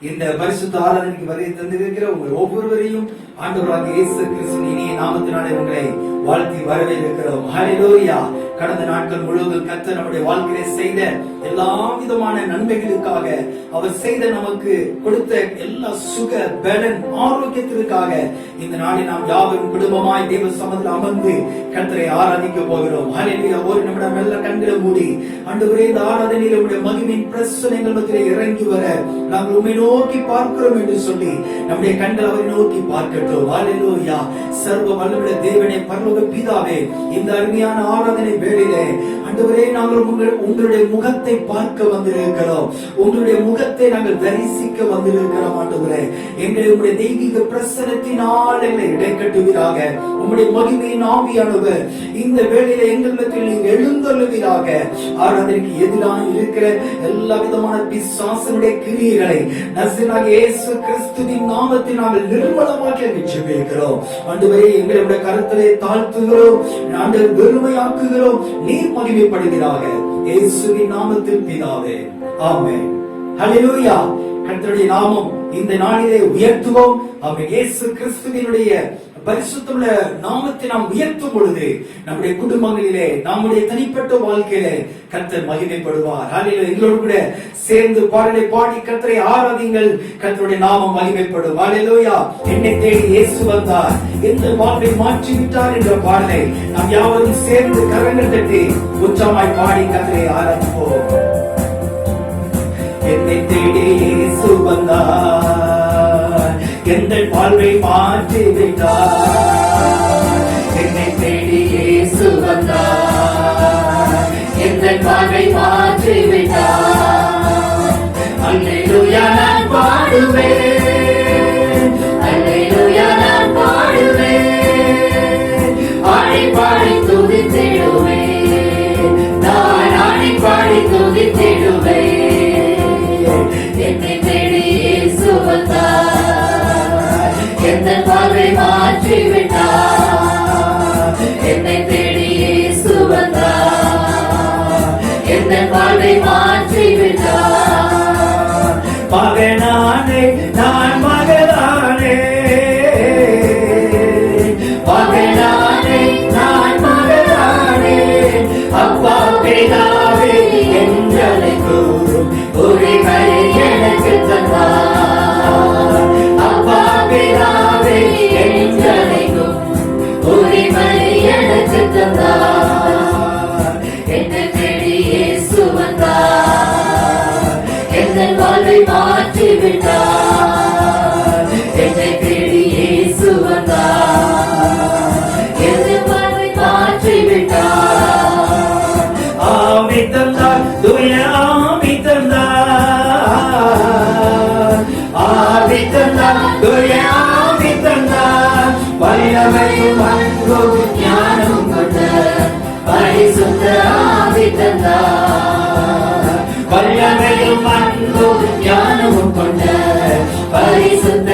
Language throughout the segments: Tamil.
இந்த பரிசுத்த ஆராதனைக்கு வருகை தந்திருக்கிற உங்கள் ஒவ்வொருவரையும் ஆண்டவராகிய இயேசு கிறிஸ்துவின் இனிய நாமத்தினாலே உங்களை வாழ்த்தி வரவேற்கிறோம். ஹல்லேலூயா. கடந்த நாட்கள் முழுவதும் கர்த்தர் நம்முடைய வாழ்க்கையிலே செய்த எல்லா விதமான நன்மைகளுக்காக, அவர் செய்த நமக்கு கொடுத்த எல்லா சுக பலன் ஆரோக்கியத்திற்காக இந்த நாளில் நாம் யாவரும் குடும்பமாய் தேவ சமூகத்தில் அமர்ந்து கர்த்தரை ஆராதிக்க போகிறோம். ஹல்லேலூயா. ஒரு நிமிடம் மெல்ல கண்களை மூடி, ஆண்டவரே இந்த ஆராதனையில் உம்முடைய மகிமையின் பிரசன்னங்கள் மத்தியிலே இறங்கி வர நாங்கள் உம்மை நோக்கி பார்க்கிறோம் என்று சொல்லி நம்முடைய கண்கள் அவரை நோக்கி பார்க்கட்டும். ஹல்லேலூயா. சர்வ வல்லமையுள்ள தேவனே, பரலோக பிதாவே, இந்த அருமையான ஆராதனை வேளையிலே ஆண்டவரே நாங்கள் உங்களுடைய முகத்தை பார்க்க வந்திருக்கிறோம். உங்களுடைய முகத்தை நாங்கள் தரிசிக்க வந்திருக்கிறோம். ஆண்டவரே, எங்களை உங்களுடைய தெய்வீக பிரசன்னத்தினால் எங்களை இடைக்கட்டுவீராக. உங்களுடைய மகிமையின் ஆவியானவர் இந்த வேளையில எங்களிடத்தில் நீங்கள் எழுந்தருளுவீராக. ஆராதனைக்கு எதிராக இருக்கிற எல்லா விதமான பிசாசனுடைய கிரியைகளை நசரேயனாகிய இயேசு கிறிஸ்துவின் நாமத்தில் நாங்கள் நிர்மலமாக்கி ஜெபிக்கிறோம். ஆண்டவரே, எங்களுடைய கரத்திலே தாழ்த்துகிறோம், நாங்கள் வெறுமையாக்குகிறோம். நீர் மகிமைப்படுவீராக. இயேசுவின் நாமத்தில் பிதாவே, ஆமென். ஹல்லேலூயா. கர்த்தருடைய நாமம் இந்த நாளிலே உயர்த்துவோம். ஆமென். இயேசு கிறிஸ்துவினுடைய பரிசுத்தமுள்ள நாமத்தை நாம் உயர்த்தும் பொழுது நம்முடைய குடும்பங்களிலே, நம்முடைய தனிப்பட்ட வாழ்க்கையிலே கர்த்தர் மகிமைப்படுவார். ஹல்லேலூயா. எங்களோடு கூட சேர்ந்து பாடலை பாடி கர்த்தரை ஆராதிங்கள். கர்த்தருடைய நாமம் மகிமைப்படும். ஹல்லேலூயா. என்னை தேடி இயேசு வந்தார், எந்த வாழ்வை மாற்றி விட்டார் என்ற பாடலை நாம் யாவரும் சேர்ந்து கரங்கள் தட்டி உச்சமாய் பாடி கர்த்தரை ஆராதிப்போம். என்னை தேடி இயேசு வந்தார், எங்கள் வாழ்வை மாற்றி விட்டார். என்னை தேடி இயேசு வந்தார், எங்கள் வாழ்வை மாற்றி விட்டார். அல்லேலூயா நான் பாடுவேன், அல்லேலூயா நான் பாடுவேன். ஆடி பாடி துதித்திடுவேன், நான் ஆடி பாடி துதித்திடுவேன். என்னை தேடி இயேசு வந்தார், எந்தன் வாழ்வை மாற்றி விட்டார். என்னை தேடி இயேசு வந்தார், எந்தன் வாழ்வை மாற்றி விட்டார். மகனானே நான் மகனானே, மகனானே நான் மகனானே. அப்பா பிதாவே எங்களை கூறும் உரிமையை எனக்கு தந்தார். அப்பா பிதாவே எங்களை உரிமையை எனக்கு தந்தார். என்னை தேடி இயேசு வந்தார், எங்கள் வாழ்வை மாற்றி விட்டார். என்னை தேடி இயேசு வந்தார், எங்கள் வாழ்வை மாற்றி விட்டார். ஆவி தந்தார், தூய ஆவி தந்தார், ஆவி தந்தார், தூய ஆவி தந்தார். வல்லமையும் அன்பும் ஞானமும் கொண்ட பரிசுத்த ஆவி தந்தார். வல்லமையும் அன்பும் ஞானமும் கொண்ட பரிசுத்த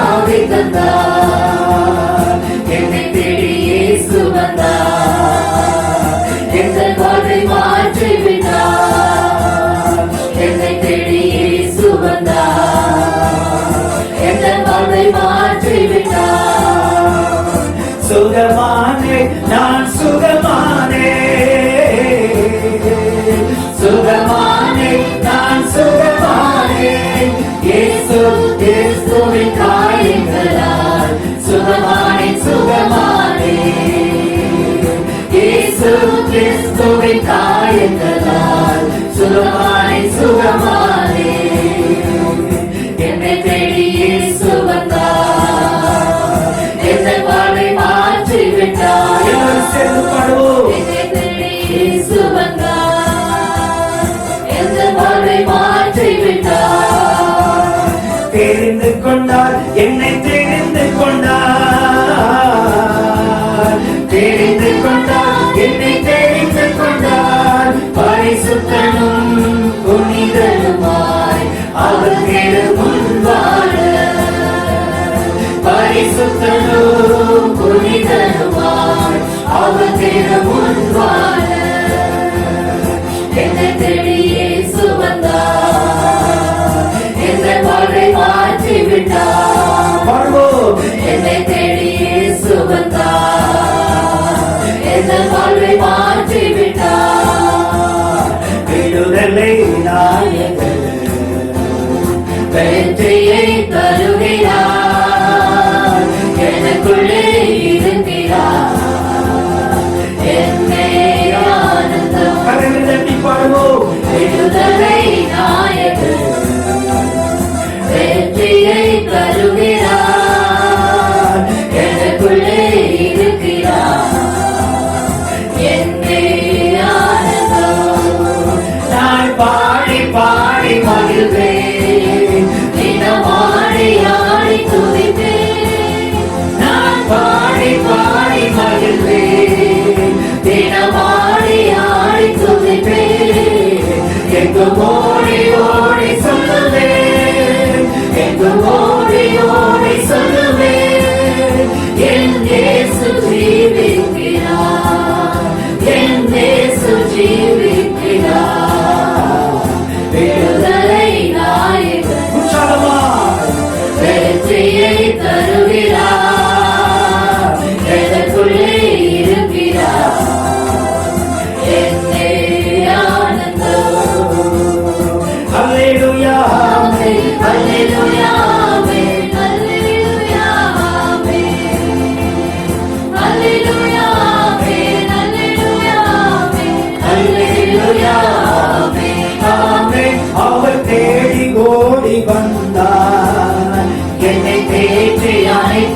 ஆவி தந்தார். என்னை தேடி இயேசு வந்தார், எங்கள் வாழ்வை மாற்றி விட்டார். என்னை தேடி இயேசு வந்தார், எங்கள் வாழ்வை மாற்றி விட்டார். சுகமானே நான் சுகமானே, சுகமானே நான் சுகமானே. இயேசு கிறிஸ்துவின் காயங்களால் சுகமானே சுகமானே. இயேசு கிறிஸ்துவின் காயங்களால் சுகமானே சுகமானே. என்னை தேடி இயேசு வந்தார், எங்கள் வாழ்வை மாற்றி விட்டார். என்னை தேடி இயேசு வந்தார், எங்கள் வாழ்வை மாற்றி விட்டார். தெரிந்து கொண்டார், என்னை தெரிந்து கொண்டார், தெரிந்து கொண்டார், என்னை தெரிந்து கொண்டார். பரிசுத்தனும் புனிதனுமாய் அவர் முன்வாழ, பரிசுத்தனும் புனிதனுமாய் அவர் முன்வாழ. என்னை தேடி இயேசு வந்தார், எங்கள் வாழ்வை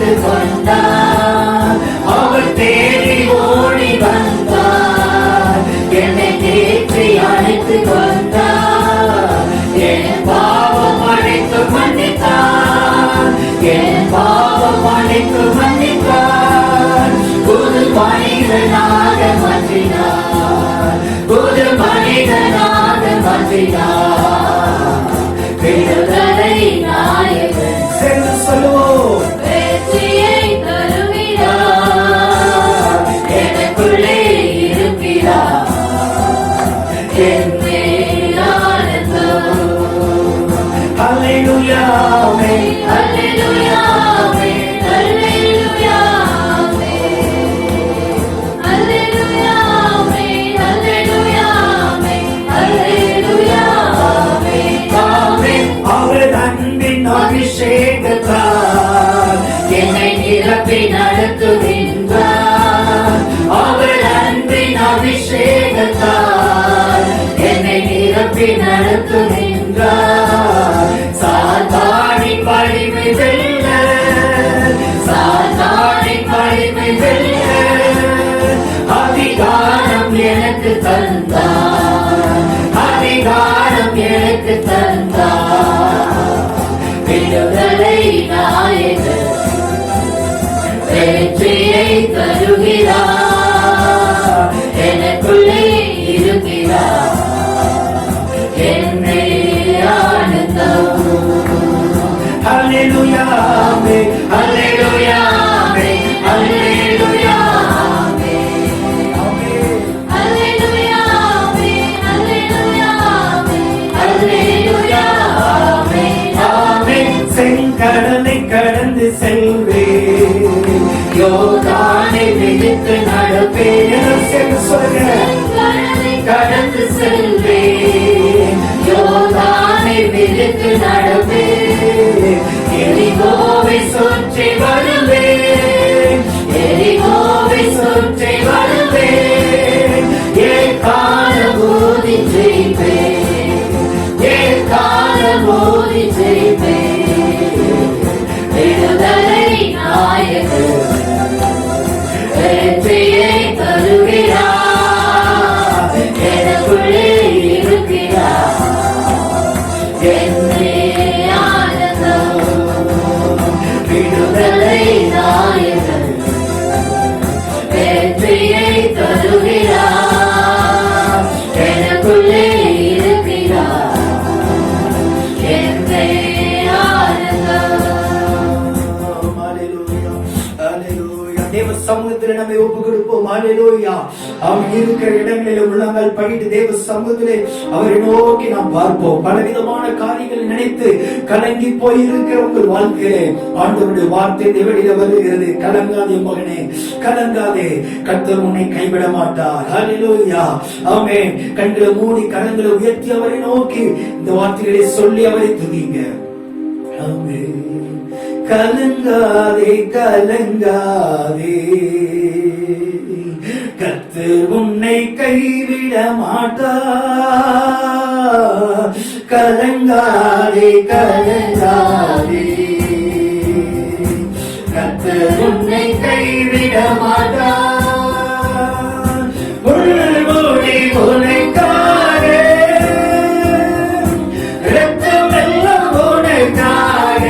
அழைத்து கொண்டார். அவர் தேடி ஓடி வந்தார், என்னை தேற்றி அழைத்து கொண்டார். என் பாவம் அழைத்து மன்னித்தார், என் பாவம் அழைத்து மன்னித்தார். புது மனிதனாக மாற்றினார், புது மனிதனாக மாற்றினார். விடுதலை நாயகன் சென்று சொல்லுவோம், வெற்றியை தருகிறார், எனக்குள்ளே இருக்கிறார். என் மேல் ஆனந்தம். அல்லேலூயா, ஆமென். அல்லேலூயா, ஆமென். அல்லேலூயா, ஆமென். அல்லேலூயா, ஆமென். அல்லேலூயா, ஆமென். அல்லேலூயா, ஆமென். ஆமென். அவர் அன்பின் அபிஷேகத்தால் என்னை நிரப்பி நடத்துகின்றார். அவர் அன்பின் அபிஷேகத்தால் என்னை நிரப்பி நடத்துகின்றார். சாத்தானின் வலிமை வெல்ல, சாத்தானின் வலிமை வெல்ல அதிகாரம் எனக்கு தந்தார், அதிகாரம் எனக்கு தந்தார். விடுதலை நாயகன் வெற்றியை தருகிறார், எனக்குள்ளே இருக்கிறார். என்னை ஆனந்தம். அல்லேலூயா, ஆமென். அல்லேலூயா, ஆமென். அல்லேலூயா, ஆமென். அல்லேலூயா, ஆமென். அல்லேலூயா, ஆமென். அல்லேலூயா, ஆமென். ஆமென். செங்கடலை கடந்து செல்வேன், யோர்தானை மிதித்து நடப்பேன். செங்கடலை கடந்து செல்வேன், யோர்தானை மிதித்து நடப்பேன். எரிகோவை சுற்றி வருவேன், எரிகோவை சுற்றி வருவேன். எக்காலம் ஊதி ஜெயிப்பேன், எக்காலம் ஊதி ஜெயிப்பேன். விடுதலை நாயகன் வெற்றியை தருகிறார், எனக்குள்ளே இருக்கிறார். என்னே ஆனந்தம். விடுதலை நாயகன் வெற்றியை தருகிறார், எனக்குள்ளே இருக்கிறார். என்னே ஆனந்தம். அல்லேலூயா, அல்லேலூயா. தேவ சமூகத்தில் நம்மை ஒப்பு கொடுப்போம். அல்லேலூயா. அவர் இருக்கிற இடங்களில் உள்ளங்கள் படிட்டு தேவ சமூகத்திலே அவரை நோக்கி நாம் பார்ப்போம். பலவிதமான காரியங்களை நினைத்து கலங்கி போய் இருக்கிற உங்கள் வாழ்க்கையிலே ஆண்டவருடைய வார்த்தை வெளியில வருகிறது. கலங்காதே மகனே, கலங்காதே, கர்த்தர் உன்னை கைவிட மாட்டார். அல்லேலூயா, ஆமென். கண்களை மூடி கரங்களை உயர்த்தி அவரை நோக்கி இந்த வார்த்தைகளை சொல்லி அவரை துதிங்க. ஆமென். கலங்காதே, கலங்காதே, கர்த்தர் உன்னை கைவிட மாட்டார். கலங்காதே, கலங்காதே, கர்த்தர் உன்னை கைவிட மாட்டார். முள்முடி உனக்காக, இரத்தம் எல்லாம் உனக்காக.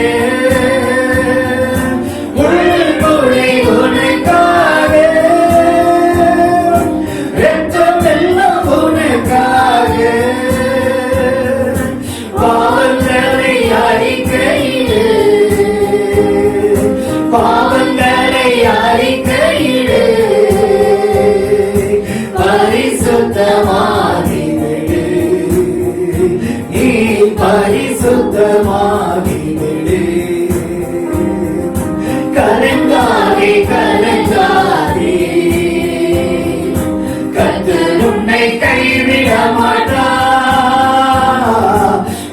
முள்முடி உனக்காக, இரத்தம் எல்லாம் உனக்காக. பாவங்களை அறிக்கையிடு, பாவங்களை அறிக்கையிடு, பரிசுத்தமாகிவிடு, நீ பரிசுத்தமாகிவிடு. கலங்காதே, கலங்காதே, கர்த்தர் உன்னை கைவிட மாட்டார்.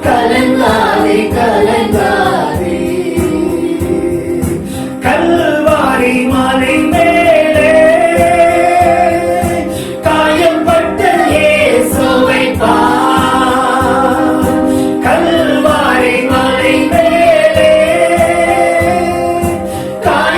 கலங்காதே, கலங்காதே. கல்வாரி மலை மேலே காயம்பட்ட இயேசுவை பார். கல்வாரி மலை மேலே காய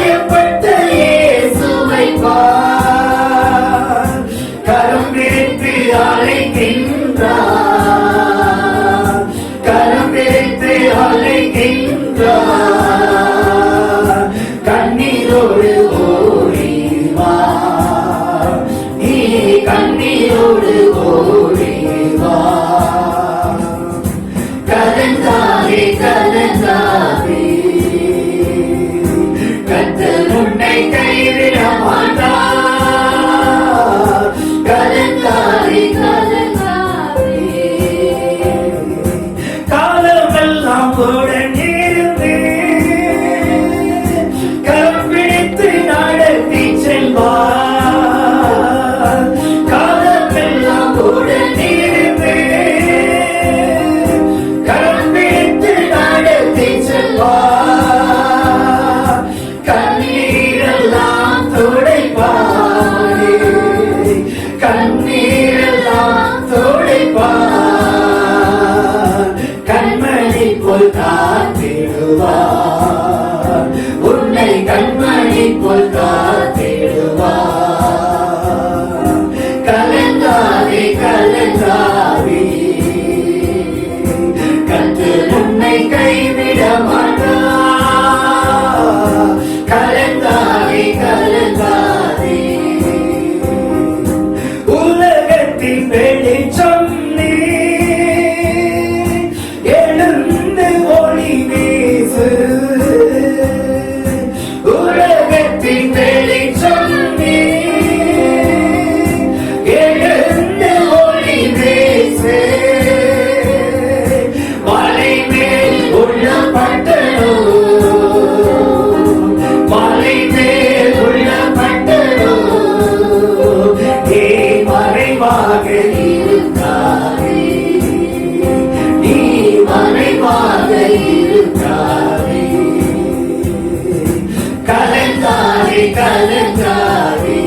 கலங்காதே,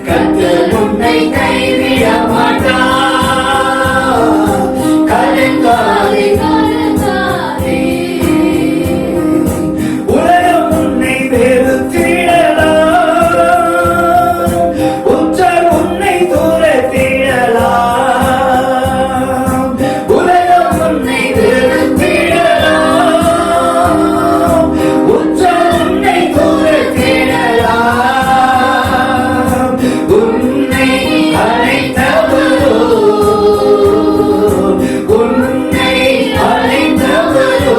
கர்த்தர் உன்னை கைவிட மாட்டார். கலங்காதே, கலங்காதே. உலகம் உன்னை வெறுத்திடலாம், உற்றார் உன்னை தூரத்திடலாம். உலகம் உன்னை வெறுத்திடலாம், உற்றார் உன்னை தூரத்திடலாம். உன்னை அழைத்தவரோ, உன்னை அழைத்தவரோ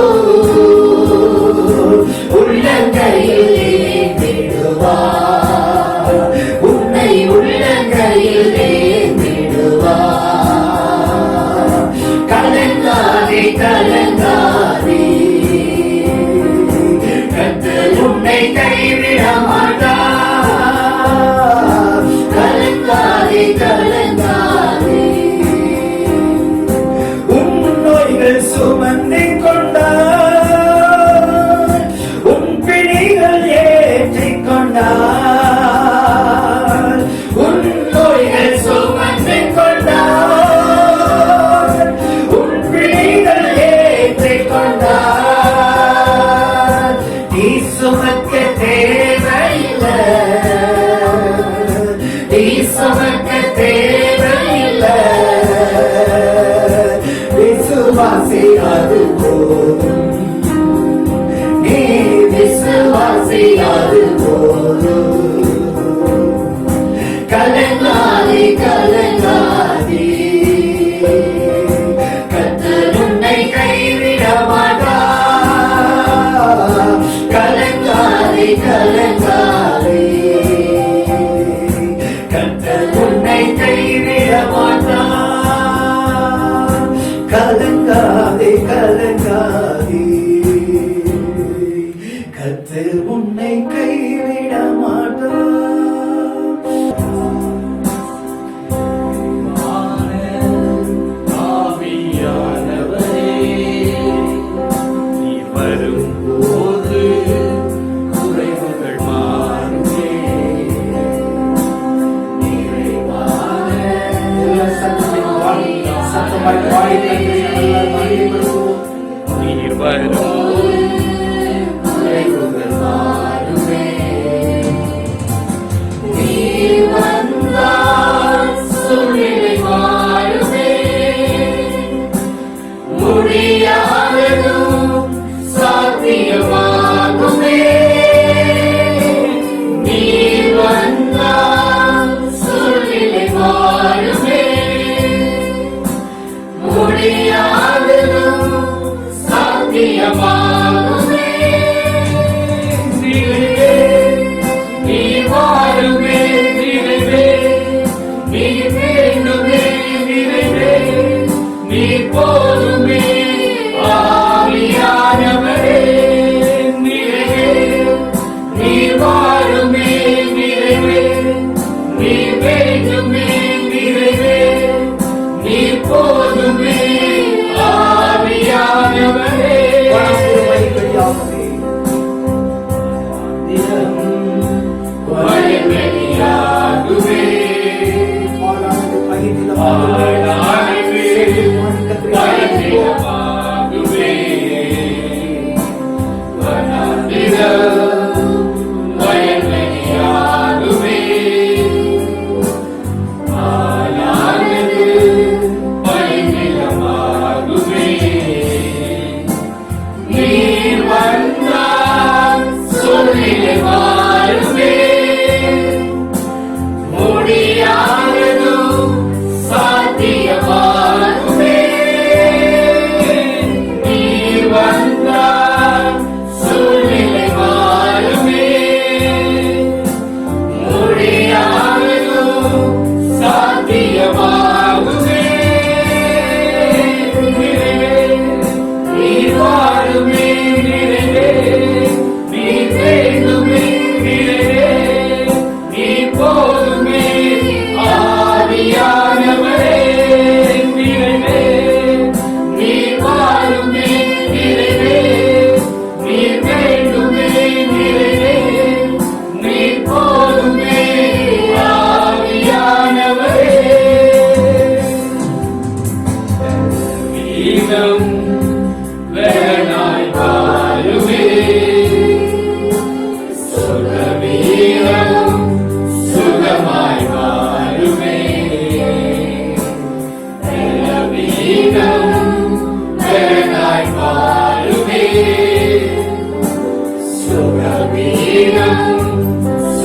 உள்ளங்கையில் ஏந்திடுவார். உன்னை உள்ளங்கையில் ஏந்திடுவார். கலங்காதே, கலங்காதே, கர்த்தர் உன்னை கைவிட மாட்டார். கலங்காதே, கலங்காதே. உன் நோய்கள் சுமந்திக் கொண்டார், உன் பிணிகள் ஏற்றிக் கொண்டார். உன் நோய்கள் சுமந்திக் கொண்டார், உன் பிணிகள் ஏற்றிக் கொண்டார். நீ சுமக்க தேவையில்லை, நீ சுமக்க தேவையில்லை. விசுவாசி அது போதும், நீ விசுவாசி அது போதும். கலங்காதே, கலங்காதே, கர்த்தர் உன்னை கைவிட மாட்டார். கலங்காதே, கலங்காதே, கர்த்தர் உன்னை கைவிட மாட்டார். கலங்காதே, கலங்காதே, கர்த்தர் உன்னை கைவிட மாட்டார். ஆவியானவரே, நீ வரும்போது குறைவுகள் மாறுமே. நிறைவான சத்தமாய் பாடி நீர் வரும்போது குறைவுகள் மாறுமே. நீர் வந்தால் சூழ்நிலை மாறுமே. முடியாததும் சாத்தியமாகுமே. நீர் வந்தால் சூழ்நிலை மாறுமே. முடியாததும் சாத்தியமாகுமே. நிறைவே நீ வாருமே, நிறைவே நீ வேண்டுமே, நிறைவே நீ போதுமே. ஆவியானவரே, நிறைவே நீ வாருமே, நிறைவே நீ வேண்டுமே, நிறைவே நீ போதுமே. ஆவியானவரே, வழியாகுமே. பயமாகுமே. வயல்வெளியாகுமே. ஆளானது பயனிலமாகுமே. நீர் வந்தால் சூழ்நிலை மாறுமே. முடியாததும் சாத்தியமாகுமே.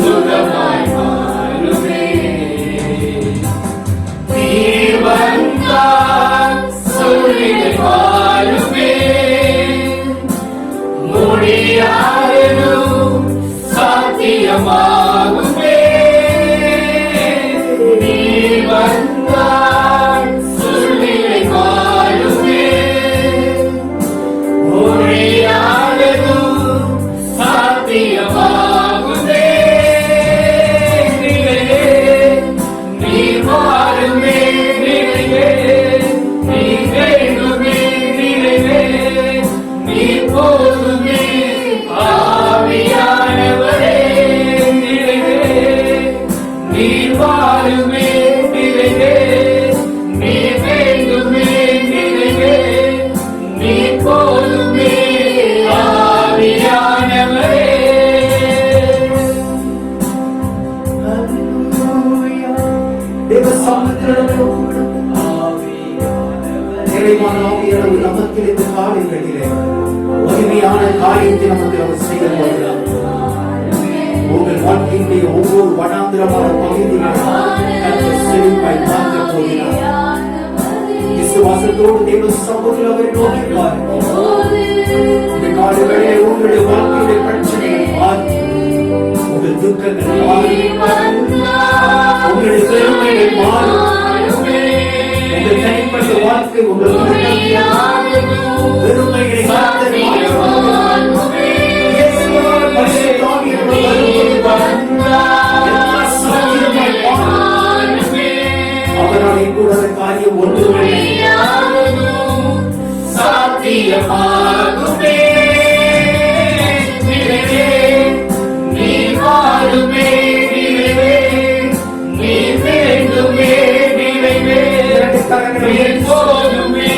சுகமாய் மாறுமே. நீ வந்தால் சூழ்நிலை மாறுமே. முடியாததும் சாத்தியமாகுமே. நீ வந்தால் சூழ்நிலை மாறுமே. முடியாததும் சாத்தியமாகுமே. நீ மாறுமே. நீ வேண்டுமே. நீ போதுமே. ஆவியானவரே நீ வாழுமே. நீ வேண்டுமே. நீ போதுமே. ஆவியானவரே. தேவ சமூகத்தில் நிறைவான ஆவியானவர் நமக்கு இந்த காலைகளிலே மகிமையான காரியத்தை நமக்கு அவர் செய்ய போகிறார். உங்கள் வாழ்க்கையினுடைய ஒவ்வொரு வனாந்திரமான பகுதிகளையும் செழிப்பாய் மாற்றப் போகிறார். விசுவாசத்தோடு தேவ சமூகத்தில் அவரை நோக்கி பாருங்கள். இந்த காலங்களிலே உங்களுடைய வாழ்க்கையுடைய பிரச்சனைகள் மாறி, உங்கள் துக்கங்கள் மாறி, உங்களுடைய பெருமைகள் மாறும். உங்கள் தனிப்பட்ட வாழ்க்கை உங்கள் பெருமைகளை அவராலே கூட காரியம் ஒன்றுமே சாத்தியமாகுமே. நீ வாழுமே. நீ வேண்டுமே. போதுமே.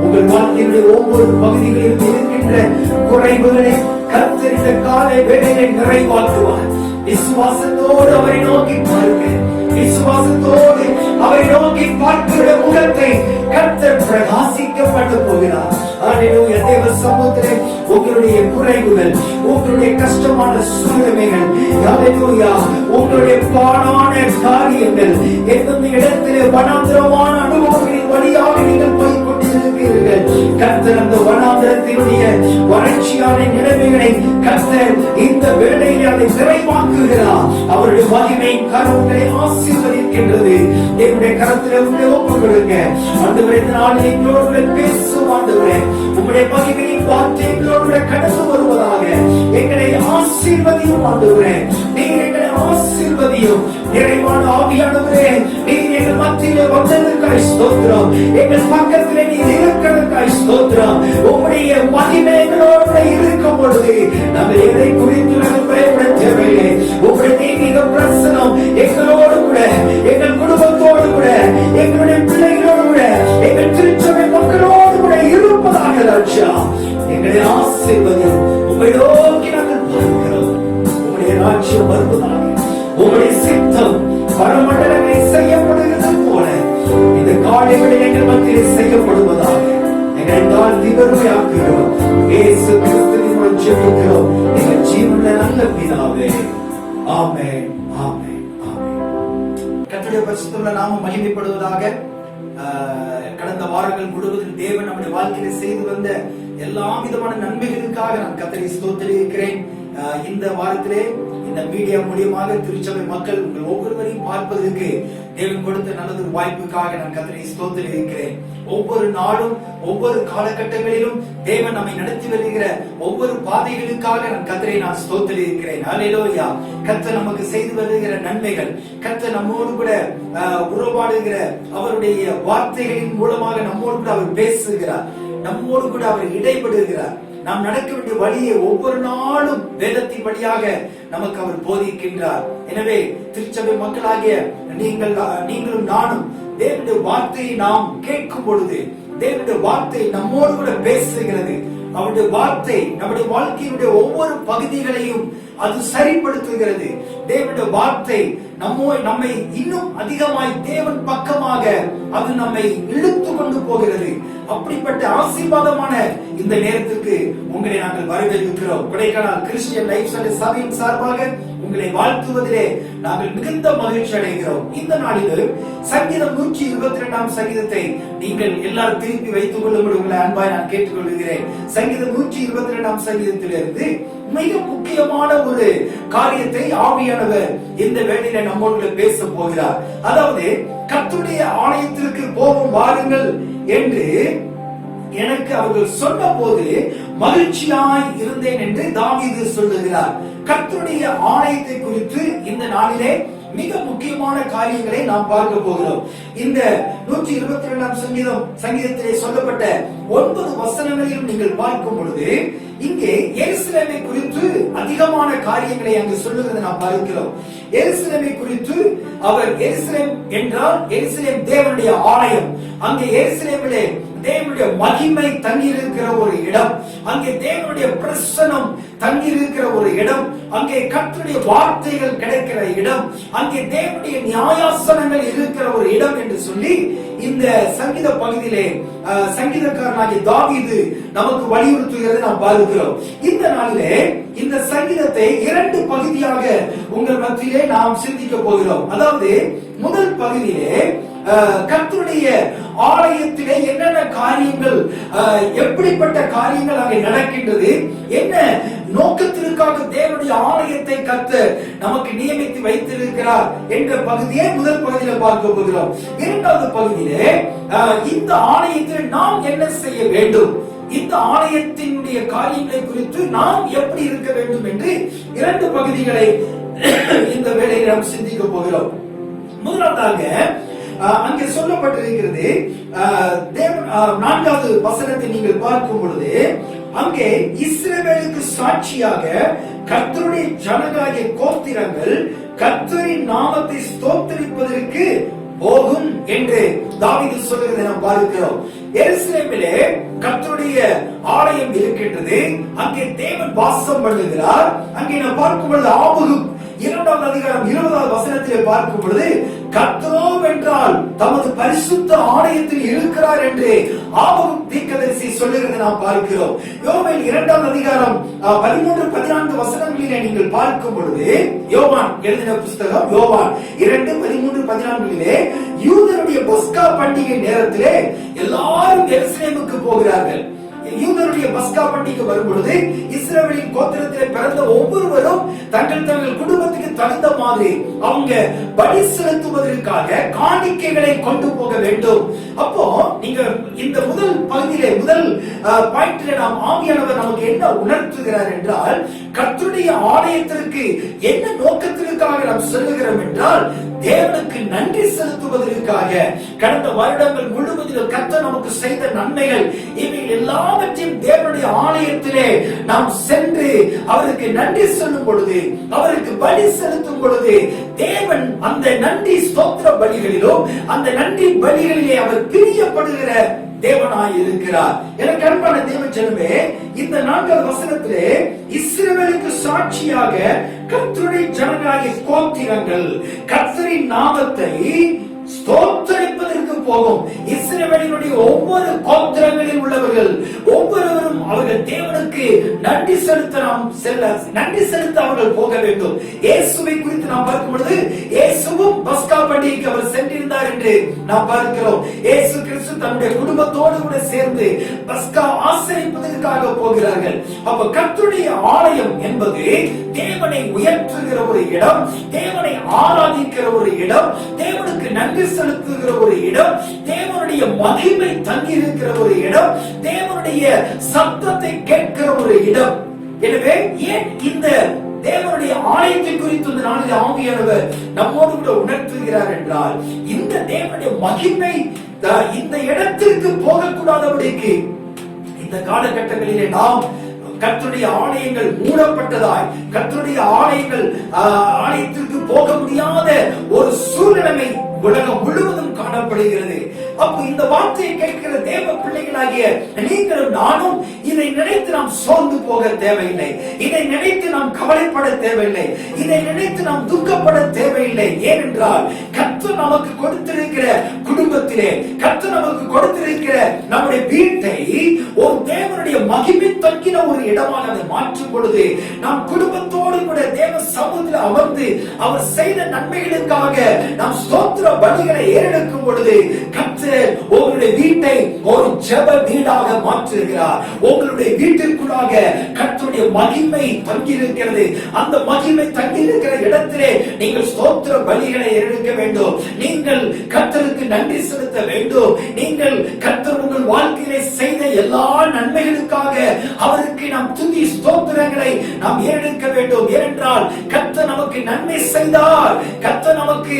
உங்கள் வாழ்க்கையுடைய ஒவ்வொரு பகுதிகளிலும் இருக்கின்ற குறைவுகளை கர்த்தர் இந்த காலை வேளையை நிறைவாக்குவார். விசுவாசத்தோடு அவரை நோக்கி பாருங்கள். விசுவாசத்தோடு அவரை நோக்கி பார்க்கிற முகத்தை கர்த்தர் பிரகாசிக்கப்பட்டு போகிறார். ஹல்லேலூயா. தேவ சமூகத்திலே உங்களுடைய குறைவுகள், உங்களுடைய கஷ்டமான சூழ்நிலைகள், ஹல்லேலூயா, உங்களுடைய பாடான காரியங்கள், எந்தெந்த இடத்திலே வனாந்திரமான அனுபவங்களின் வழியாக நீங்கள் போய் கொண்டிருக்கிறீர்கள், கர்த்தர் அந்த வனாந்திரத்தினுடைய வறட்சியான நிலைமைகளை கர்த்தர் இந்த வேளையில் அதை நிறைவாக்குகிறார். அவருடைய மகிமை கரங்களை ஆசீர்வதிக்கின்றது. என்னுடைய கரத்திலே உங்களை ஒப்புக்கொடுங்க. ஆண்டவரே, இந்த நாளில் எங்களோடு பேசும் ஆண்டவரே, உங்களுடைய மகிமையின் வார்த்தை எங்களோடு கடந்து வருவதாக எங்களை ஆசீர்வதியும் ஆண்டவரே. நீர் எங்களை ஆசீர்வதியும். நிறைவான ஆவியானவரே, நீர் எங்கள் மத்தியிலே வந்ததற்காய் ஸ்தோத்திரம். எங்கள் பக்கத்திலே நீர் இருக்கிறதற்காய் ஸ்தோத்திரம். உங்களுடைய மகிமை எங்களோடு இருக்கும் பொழுது நாங்கள் எதை குறித்து நாங்கள் பயப்பட தேவையில்லை. உங்களுடைய தெய்வீக பிரசனம் எங்களோடு கூட, எங்கள் குடும்பத்தோடு கூட, எங்களுடைய பிள்ளைகளோடு கூட, எங்கள் திருச்சபை மக்களோடு கூட இருப்பதாக ராஜா எங்களை ஆசீர்வதியும். உங்களை நோக்கி நாங்கள் பார்க்கிறோம். உங்களுடைய ராஜ்யம் வருவதாக, உங்களுடைய சித்தம் பரமண்டலங்களை செய்யப்படுகிறது போல இந்த காலைகளில் எங்கள் மத்தியில் செய்யப்படுவதாக எங்களை தாழ்த்தி பெருமையாக்குகிறோம். இயேசு கிறிஸ்துவின் மூலம் ஜெபிக்கிறோம் எங்கள் ஜீவனுள்ள நல்ல பிதாவே. ஆமென், ஆமென், ஆமென். கர்த்தருடைய பரிசுத்தமுள்ள நாமம் மகிமைப்படுவதாக. கடந்த வாரங்கள் முழுவதும் தேவன் நம்முடைய வாழ்க்கையில செய்து வந்த எல்லா விதமான நன்மைகளுக்காக நான் கர்த்தரை ஸ்தோத்திரிக்கிறேன். இந்த வாரத்திலே இந்த மீடியா மூலியமாக திருச்சபை மக்கள் உங்கள் ஒவ்வொருவரையும் பார்ப்பதற்கு தேவன் கொடுத்த நல்லது வாய்ப்புக்காக நான் கர்த்தரை ஸ்தோத்திரிக்கிறேன். ஒவ்வொரு நாளும் ஒவ்வொரு காலகட்டங்களிலும் தேவன் நம்மை நடத்தி வருகிற ஒவ்வொரு பாதைகளுக்காக நான் கர்த்தரை நான் ஸ்தோத்திரிக்கிறேன். ஹல்லேலூயா. கர்த்தர் நமக்கு செய்து வருகிற நன்மைகள், கர்த்தர் நம்மோடு கூட உறவாடுகிற அவருடைய வார்த்தைகளின் மூலமாக நம்மோடு கூட அவர் பேசுகிறார், நம்மோடு கூட அவர் இடைபடுகிறார். நாம் நடக்க வேண்டிய வழியை ஒவ்வொரு நாளும் வேதத்தின் வழியாக நமக்கு அவர் போதிக்கின்றார். எனவே திருச்சபை மக்களாகிய நீங்களும் நானும் தேவனுடைய வார்த்தையை நாம் கேட்கும் பொழுது தேவனுடைய வார்த்தை நம்மோடு கூட பேசுகிறது. அவருடைய வார்த்தை நம்முடைய வாழ்க்கையினுடைய ஒவ்வொரு பகுதிகளையும் அது சரிப்படுத்துகிறது. தேவனுடைய வார்த்தை நம்மை இன்னும் அதிகமாய் தேவன் பக்கமாக அது நம்மை இழுத்து கொண்டு போகிறது. அப்படிப்பட்ட ஆசீர்வாதமான இந்த நேரத்துக்கு உங்களை நாங்கள் வரவேற்கிறோம். கொடைக்கானல் கிறிஸ்டியன் லைஃப் ஸ்டைல் சபையின் சார்பாக உங்களை வாழ்த்துவதிலே நாங்கள் மிகுந்த மகிழ்ச்சி அடைகிறோம். இந்த நாளில் சங்கீதம் 122 சங்கீதத்தை நீங்கள் எல்லாரும் திருப்பி வைத்துக் கொள்ளும்படி உங்களை அன்பாய் நான் கேட்டுக்கொள்கிறேன். சங்கீதம் 122 சங்கீதத்திலிருந்து மிக முக்கியமான ஒரு காரியத்தை ஆவியானவர் இந்த வேளையில நம்மோடு பேச போகிறார். அதாவது கர்த்தருடைய ஆலயத்திற்கு போகும் வாருங்கள் என்று எனக்கு அவர்கள் சொன்ன போது மகிழ்ச்சியாய் இருந்தேன் என்று தாவீது சொல்லுகிறார். கர்த்தருடைய ஆலயத்தை குறித்து இந்த நாளிலே மிக முக்கியமான காரியங்களை நாம் பார்க்க போகிறோம். இந்த 122 சங்கீதத்திலே சொல்லப்பட்ட 9 வசனங்களையும் நீங்கள் பார்க்கும் பொழுது இங்கே எருசலேமை குறித்து அதிகமான காரியங்களை அங்கு சொல்லுகிறதை நாம் பார்க்கிறோம். எருசலேமை குறித்து அவர் எருசலேம் என்றால் எருசலேம் தேவனுடைய ஆலயம். அங்கே எருசலேமிலே தேவனுடைய மகிமை தங்கியிருக்கிற ஒரு இடம், அங்கே தேவனுடைய பிரசன்னம் தங்கியிருக்கிற ஒரு இடம், அங்கே கர்த்தருடைய வார்த்தைகள் கிடைக்கிற இடம், அங்கே தேவனுடைய நியாயாசனங்கள் இருக்கிற ஒரு இடம் என்று சொல்லி இந்த சங்கீத பகுதியிலே சங்கீதக்காரனாகிய தாவீது நமக்கு வலியுறுத்துகிறதை நாம் பார்க்கிறோம். இந்த நாளிலே இந்த சங்கீதத்தை 2 பகுதியாக உங்கள் மத்தியிலே நாம் சிந்திக்க போகிறோம். அதாவது முதல் பகுதியிலே கர்த்தருடைய ஆலயத்திலே என்னென்ன காரியங்கள், எப்படிப்பட்ட காரியங்கள் அங்கே நடக்கின்றது, என்ன நோக்கத்திற்காக தேவனுடைய ஆலயத்தை கர்த்தர் நமக்கு நியமித்து வைத்திருக்கிறார் என்ற பகுதியை முதல் பகுதியில் பார்க்க போகிறோம். இரண்டாவது பகுதியிலே இந்த ஆலயத்தில் நாம் என்ன செய்ய வேண்டும், இந்த ஆலயத்தினுடைய காரியங்களை குறித்து நாம் எப்படி இருக்க வேண்டும் என்று 2 பகுதிகளை இந்த வேளையில் நாம் சிந்திக்க போகிறோம். முதலாவதாக அங்கே சொல்லப்பட்டிருக்கிறது 4வது வசனத்தை நீங்கள் பார்க்கும் பொழுது அங்கே இஸ்ரவேலுக்கு சாட்சியாக கர்த்தருடைய ஜனங்களாகிய கோத்திரங்கள் கர்த்தரின் நாமத்தை ஸ்தோத்திரிப்பதற்கு போகும் என்று தாவீது சொல்லுகிறதை நாம் பார்க்கிறோம். எருசலேமிலே கர்த்தருடைய ஆலயம் இருக்கின்றது, அங்கே தேவன் வாசம் பண்ணுகிறார். அங்கே நாம் பார்க்கும் பொழுது ஆபகுக் 2வது அதிகாரம் 20வது வசனத்திலே பார்க்கும் பொழுது கர்த்தரோ என்றால் தமது பரிசுத்த ஆலயத்தில் இருக்கிறார் என்று ஆபகுக் தீர்க்கதரிசி சொல்லுகிறதை நாம் பார்க்கிறோம். யோவேல் 2வது அதிகாரம் 13-14 வசனங்களிலே நீங்கள் பார்க்கும் பொழுது யோவான் எழுதின புத்தகம் யோவான் 2:13-14 யூதருடைய பஸ்கா பண்டிகை நேரத்திலே எல்லாரும் எருசலேமுக்கு போகிறார்கள். யூதருடைய பஸ்கா பண்டிகை வரும் பொழுது இஸ்ரவேலின் கோத்திரத்திலே பிறந்த ஒவ்வொருவரும் தங்கள் குடும்பத்துக்கு தகுந்த மாதிரி அவங்க பலி செலுத்துவதற்காக காணிக்கைகளை கொண்டு போக வேண்டும். அப்போ நீங்க இந்த முதல் பகுதியிலே முதல் பாயிண்ட்ல நாம் ஆவியானவர் நமக்கு என்ன உணர்த்துகிறார் என்றால் கர்த்தருடைய ஆலயத்திற்கு என்ன நோக்கத்திற்காக நாம் செல்லுகிறோம் என்றால் தேவனுக்கு நன்றி செலுத்துவதற்காக. கடந்த வருடங்கள் முழுவதிலும் கர்த்தர் நமக்கு செய்த நன்மைகள் இவைகள் எல்லாவற்றையும் தேவனுடைய ஆலயத்திலே நாம் சென்று அவருக்கு நன்றி சொல்லும் பொழுது, அவருக்கு பலி செலுத்தும் பொழுது தேவன் அந்த நன்றி ஸ்தோத்திர பலிகளிலும் அந்த நன்றி பலிகளிலே அவர் பிரியப்படுகிற தேவனாய் இருக்கிறார். எனக்கு அன்பான தேவ ஜனமே, இந்த 4வது வசனத்திலே இஸ்ரவேலுக்கு சாட்சியாக கர்த்தருடைய ஜனங்களாகிய கோத்திரங்கள் கர்த்தரின் நாமத்தை ஸ்தோத்திரிப்பதற்கு போகும். இஸ்ரவேலினுடைய ஒவ்வொரு கோத்திரங்களில் உள்ளவர்கள் ஒவ்வொருவரும் அவர்கள் தேவனுக்கு நன்றி செலுத்த அவர்கள் போக வேண்டும். இயேசுவை குறித்து நாம் பார்க்கும் பொழுது இயேசுவும் பஸ்கா பண்டிகைக்கு அவர் சென்றிருந்தார் என்று நாம் பார்க்கிறோம். இயேசு கிறிஸ்து தன்னுடைய குடும்பத்தோடு கூட சேர்ந்து பஸ்கா ஆசரிப்பதற்காக போகிறார்கள். அப்ப கர்த்தருடைய ஆலயம் என்பது தேவனை உயர்த்துகிற ஒரு இடம், தேவனை ஆராதிக்கிற ஒரு இடம், தேவனுக்கு நன்றி செலுத்துகிற ஒரு இடம், தேவனுடைய மகிமை தங்கி இருக்கிற ஒரு இடம், தேவனுடைய சத்தத்தை கேட்கிற ஒரு இடம். எனவே ஏன் இந்த தேவனுடைய ஆலயத்தை குறித்து இந்த நாளில் ஆவியானவர் நம்மோடு கூட உணர்த்துகிறார் என்றால், இந்த தேவனுடைய மகிமை இந்த இடத்திற்கு போகக்கூடாதபடிக்கு இந்த காலகட்டங்களிலே நாம் கர்த்தருடைய ஆலயங்கள் மூடப்பட்டதாய், கர்த்தருடைய ஆலயத்திற்கு போக முடியாத ஒரு சூழ்நிலை உலகம் முழுவதும் காணப்படுகிறது. அப்போ இந்த வார்த்தையை கேட்கிற தேவ பிள்ளைகளாகிய நீங்களும் நானும் இதை நினைத்து நாம் சோர்ந்து போக தேவையில்லை, இதை நினைத்து நாம் கவலைப்பட தேவையில்லை, இதை நினைத்து நாம் துக்கப்பட தேவையில்லை. ஏனென்றால் கர்த்தர் நமக்கு கொடுத்திருக்கிற குடும்பத்திலே, கர்த்தர் நமக்கு கொடுத்திருக்கிற நம்முடைய வீட்டை ஒரு தேவனுடைய மகிமை தங்கின ஒரு இடமாக அதை மாற்றும் பொழுது, நாம் குடும்பத்தோடு கூட தேவ சமூகத்தில் அமர்ந்து அவர் செய்த நன்மைகளுக்காக நாம் ஸ்தோத்திர பலிகளை ஏறெடுக்கும் பொழுது கர்த்தர் உங்களுடைய வீட்டை ஒரு ஜெப வீடாக மாற்றுகிறார். உங்களுடைய வீட்டிற்குள்ளாக கர்த்தருடைய மகிமை தங்கி இருக்கிறது. அந்த மகிமை தங்கி இருக்கிற இடத்திலே நீங்கள் ஸ்தோத்திர பலிகளை ஏறெடுக்க வேண்டும். நீங்கள் கர்த்தருக்கு நன்றி செலுத்த வேண்டும். நீங்கள் கர்த்தர் உங்கள் வாழ்க்கையிலே செய்த எல்லா நன்மைகளுக்காக அவருக்கு நாம் துதி ஸ்தோத்திரங்களை நாம் ஏறெடுக்க வேண்டும். ஏனென்றால் கர்த்தர் நமக்கு நன்மை செய்தார், கர்த்தர் நமக்கு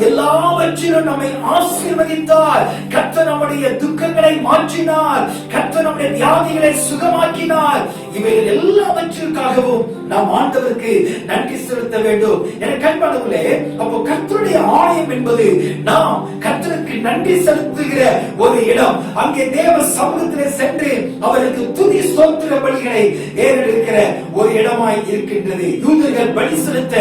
எல்லாவற்றிலும் நம்மை ஆசீர்வதித்தார், கர்த்தர் நம்முடைய துக்கங்களை மாற்றினார், கர்த்தர் நம்முடைய வியாதிகளை சுகமாக்கினார். இவைகள் எல்லாவற்றிற்காகவும் நாம் ஆண்டவருக்கு நன்றி செலுத்த வேண்டும். எனக்கு அன்பானவர்களே, அப்போ கர்த்தருடைய ஆலயம் என்பது நாம் கர்த்தருக்கு நன்றி செலுத்துகிற ஒரு இடம். அங்கே தேவ சமூகத்திலே சென்று அவருக்கு துதி ஸ்தோத்திர பலிகளை ஏறெடுக்கிற ஒரு இடமாய் இருக்கின்றது. யூதர்கள் பலி செலுத்த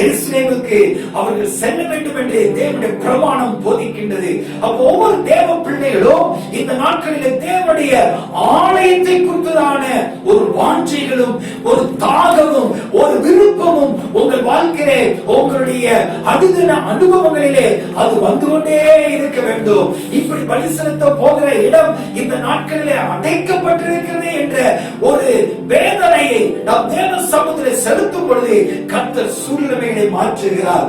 எருசலேமுக்கு அவர்கள் செல்ல வேண்டும் என்று தேவனுடைய பிரமாணம் போதிக்கின்றது. அப்போ ஒவ்வொரு தேவ பிள்ளைகளும் இந்த நாட்களிலே தேவனுடைய ஆலயத்தை குறித்ததான ஒரு வாஞ்சைகளும் ஒரு தாகமும் ஒரு விருப்பமும் உங்கள் வாழ்க்கையிலே உங்களுடைய அனுதின அனுபவங்களிலே அது வந்து கொண்டே இருக்க வேண்டும். இப்படி பலி செலுத்த போகிற இடம் இந்த நாட்களிலே அடைக்கப்பட்டிருக்கிறது என்ற ஒரு வேதனையை நாம் தேவ சமூகத்திலே செலுத்தும் பொழுது கர்த்தர் சூழ்நிலைகளை மாற்றுகிறார்.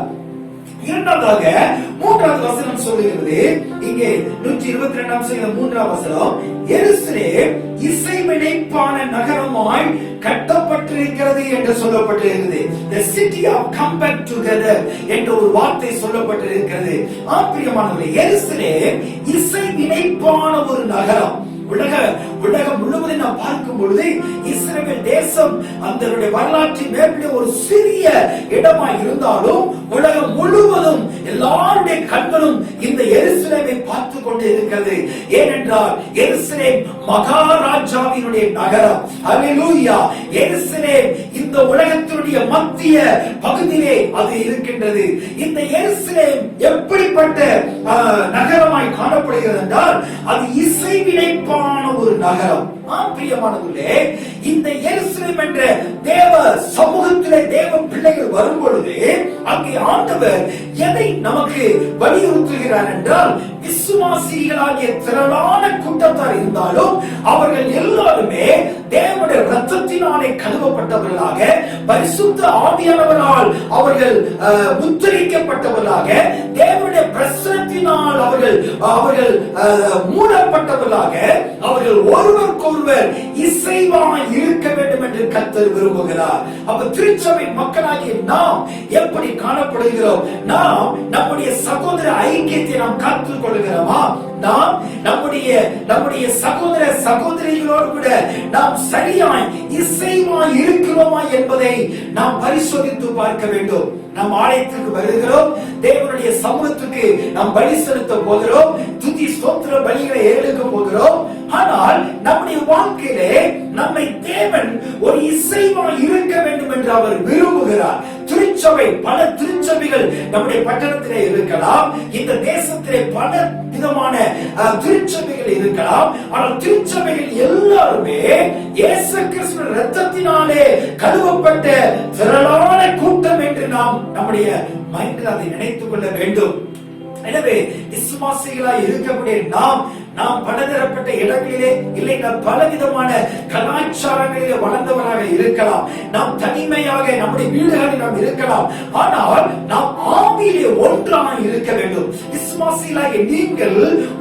இரண்டாவதாக மூன்றாவது வசனம் சொல்லுகிறது, இங்கே 122 மூன்றாவது வசனம், எருசலேம் இசைவினைப்பான நகரமாய் கட்டப்பட்டிருக்கிறது என்று சொல்லப்பட்டிருக்கிறது. The city of come back together என்ற ஒரு வார்த்தை சொல்லப்பட்டிருக்கிறது. பிரியமானவர்களே, எருசலேம் இசைவினைப்பான ஒரு நகரம். உலகம் முழுவதும் நாம் பார்க்கும் பொழுது இஸ்ரவேல் தேசம் அதனுடைய வரலாற்றின் மேற்கொள்ள ஒரு சிறிய இடமாய் இருந்தாலும் உலகம் முழுவதும் எல்லாருடைய கண்களும் இந்த எருசலேமை பார்த்து கொண்டு இருக்கிறது. ஏனென்றால் எருசலேம் மகாராஜாவினுடைய நகரம். ஹல்லேலூயா! எருசலேம் இந்த உலகத்தினுடைய மத்திய பகுதியிலே அது இருக்கின்றது. இந்த எருசலேம் எப்படிப்பட்ட நகரமாய் காணப்படுகிறது என்றால் அது இசைவினைப்பான ஒரு நகரம். பிரியமானவர்களே, இந்த எருசலேம் என்ற தேவ சமூகத்திலே தேவ பிள்ளைகள் வரும் பொழுது அங்கே ஆண்டவர் எதை நமக்கு வலியுறுத்துகிறார் என்றால், விசுவாசிகளாகிய திரளான கூட்டத்தார் இருந்தாலும் அவர்கள் எல்லாருமே தேவனுடைய இரத்தத்தினாலே கழுவப்பட்டவர்களாக, பரிசுத்த ஆவியானவரால் அவர்கள் முத்திரிக்கப்பட்டவர்களாக, தேவனுடைய பிரசன்னத்தினால் அவர்கள் மூடப்பட்டவர்களாக, அவர்கள் ஒருவருக்கொருவர் இசைவாய் இருக்க வேண்டும் என்று கர்த்தர் விரும்புகிறார். அப்ப திருச்சபை மக்களாகிய நாம் எப்படி காணப்படுகிறோம்? நாம் நம்முடைய சகோதர ஐக்கியத்தை நாம் காத்துக் கொள்கிறோமா? நாம் நம்முடைய சகோதர சகோதரிகளோடு கூட நாம் சரியாய் இசைவாய் இருக்கிறோமா என்பதை நாம் பரிசோதித்து பார்க்க வேண்டும். நாம் ஆலயத்திற்கு வருகிறோம், தேவனுடைய சமூகத்துக்கு நாம் பலி செலுத்த போகிறோம், துதி ஸ்தோத்திர பலிகளை ஏறெடுக்க போகிறோம். ஆனால் நம்முடைய வாழ்க்கையிலே நம்மை தேவன் ஒரு இசைவாய் இருக்க வேண்டும் என்று அவர் விரும்புகிறார். திருச்சபை, பல திருச்சபைகள் நம்முடைய பட்டணத்திலே இருக்கலாம், இந்த தேசத்திலே பல விதமான திருச்சபைகள் இருக்கலாம். ஆனால் திருச்சபைகள் எல்லாருமே இயேசு கிறிஸ்துவின் இரத்தத்தினாலே கழுவப்பட்ட திரளான கூட்டம் என்று நாம் நம்முடைய மைண்டில் அதை நினைத்துக் கொள்ள வேண்டும். எனவே விசுவாசிகளாய் இருக்கக்கூடிய நாம் பலதரப்பட்ட இடங்களிலே இல்லை, நாம் பலவிதமான கலாச்சாரங்களிலே வளர்ந்தவராக இருக்கலாம், நாம் தனிமையாக நம்முடைய வீடுகளில் நாம் இருக்கலாம். ஆனால் நாம் ஆவியிலே ஒன்றாக இருக்க வேண்டும். விசுவாசிகளாகிய நீங்கள்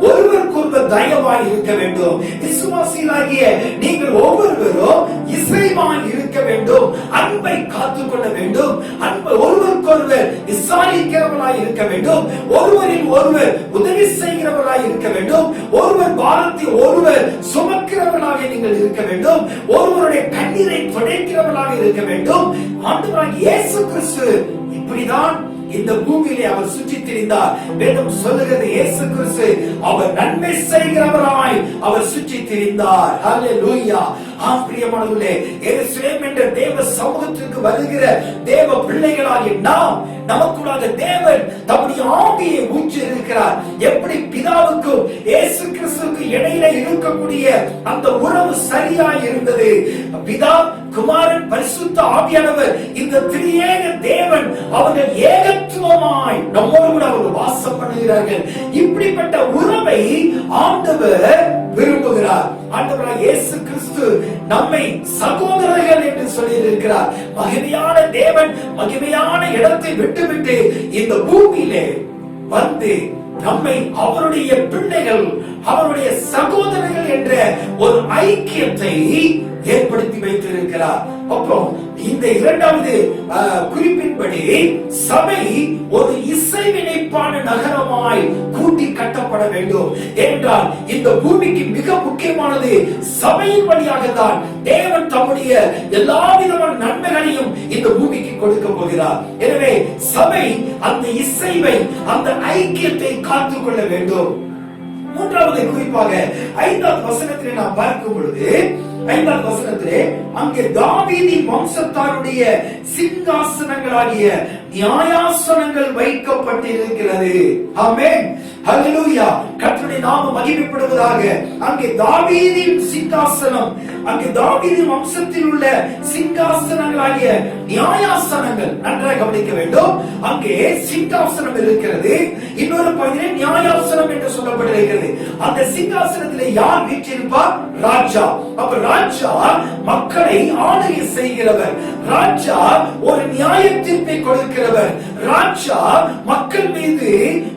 ஒருவருக்கொருவர் தயவாய் இருக்க வேண்டும். விசுவாசிகளாகிய நீங்கள் ஒவ்வொருவரும் இசைவாய் இருக்க வேண்டும். அன்பை காத்துக்கொள்ள வேண்டும். அன்பை ஒருவருக்கொருவர் விசாரிக்கிறவர்களாய் இருக்க வேண்டும். ஒருவரில் ஒருவர் உதவி செய்கிறவர்களாய் இருக்க வேண்டும். ஒருவர் பாரத்தை ஒருவர் சுமக்கிறவர்களாக நீங்கள் இருக்க வேண்டும். ஒருவருடைய கண்ணீரை துடைக்கிறவர்களாக இருக்க வேண்டும். ஆண்டவராகிய இயேசு கிறிஸ்து இப்படிதான் இந்த பூமியிலே அவர் சுற்றி திரிந்தார். வேதம் சொல்லுகிறது, இயேசு கிறிஸ்து அவர் நன்மை செய்கிறவராய் அவர் சுற்றி திரிந்தார். ஹல்லேலூயா. பிரியமானவர்களே, எருசலேம் என்ற தேவ சமூகத்திற்கு வருகிற தேவ பிள்ளைகளாகிய நாம், நமக்குள்ளாக தேவன் தம்முடைய ஆவியை ஊற்றி இருக்கிறார். எப்படி பிதாவுக்கும் இயேசு கிறிஸ்துவுக்கு இடையில இருக்கக்கூடிய அந்த உறவு சரியாய் இருந்தது. பிதா, குமாரன், பரிசுத்த ஆவியானவர், இந்த திரியேக தேவன் அவர்கள் ஏகத்துவமாய் நம்மோடு கூட அவர்கள் வாசம் பண்ணுகிறார்கள். இப்படிப்பட்ட உறவை ஆண்டவர் விரும்புகிறார். ஆண்டவராகிய இயேசு கிறிஸ்து நம்மை சகோதரர்கள் என்று சொல்லி இருக்கிறார். மகிமையான தேவன் மகிமையான இடத்தை விட்டுவிட்டு இந்த பூமியிலே வந்து நம்மை அவருடைய பிள்ளைகள், அவருடைய சகோதரர்கள் என்ற ஒரு ஐக்கியத்தை ஏற்படுத்தி வைத்திருக்கிறார். அப்புறம் இந்த இரண்டாவது குறிப்பின்படி சபை ஒரு இசைவினைப்பான நகரமாய் கூட்டி கட்டப்பட வேண்டும் என்றால் இந்த பூமிக்கு மிக முக்கியமானது சபையின் வழியாக தான் தேவன் தம்முடைய எல்லா விதமான நன்மைகளையும் இந்த பூமிக்கு கொடுக்க போகிறார். எனவே சபை அந்த இசைவை, அந்த ஐக்கியத்தை காத்துக்கொள்ள வேண்டும். மூன்றாவது குறிப்பாக 5வது வசனத்திலே நாம் பார்க்கும் பொழுது, 5வது வசனத்திலே அங்கே தாவீதின் வம்சத்தாருடைய சிங்காசனங்களாகிய நியாயாசனங்கள் வைக்கப்பட்டிருக்கிறது. ஆமென், ஹல்லேலூயா. கர்த்தருடைய நாமம் மகிமைப்படுவதாக. அங்கே தாவீதின் சிங்காசனம், அங்கே தாவீதின் வம்சத்தில் உள்ள சிங்காசனங்களாகிய நியாயாசனங்கள், நன்றாக கவனிக்க வேண்டும். அங்கே சிங்காசனம் இருக்கிறது, இன்னொரு பகுதியிலே நியாயாசனம் என்று சொல்லப்பட்டிருக்கிறது. அந்த சிங்காசனத்திலே யார் வீற்றிருப்பார்? ராஜா. அப்ப ராஜா மக்களை ஆளுகை செய்கிறவர். ராஜா ஒரு நியாய தீர்ப்பை கொடுக்கிறவர். ராஜா மக்கள் மீது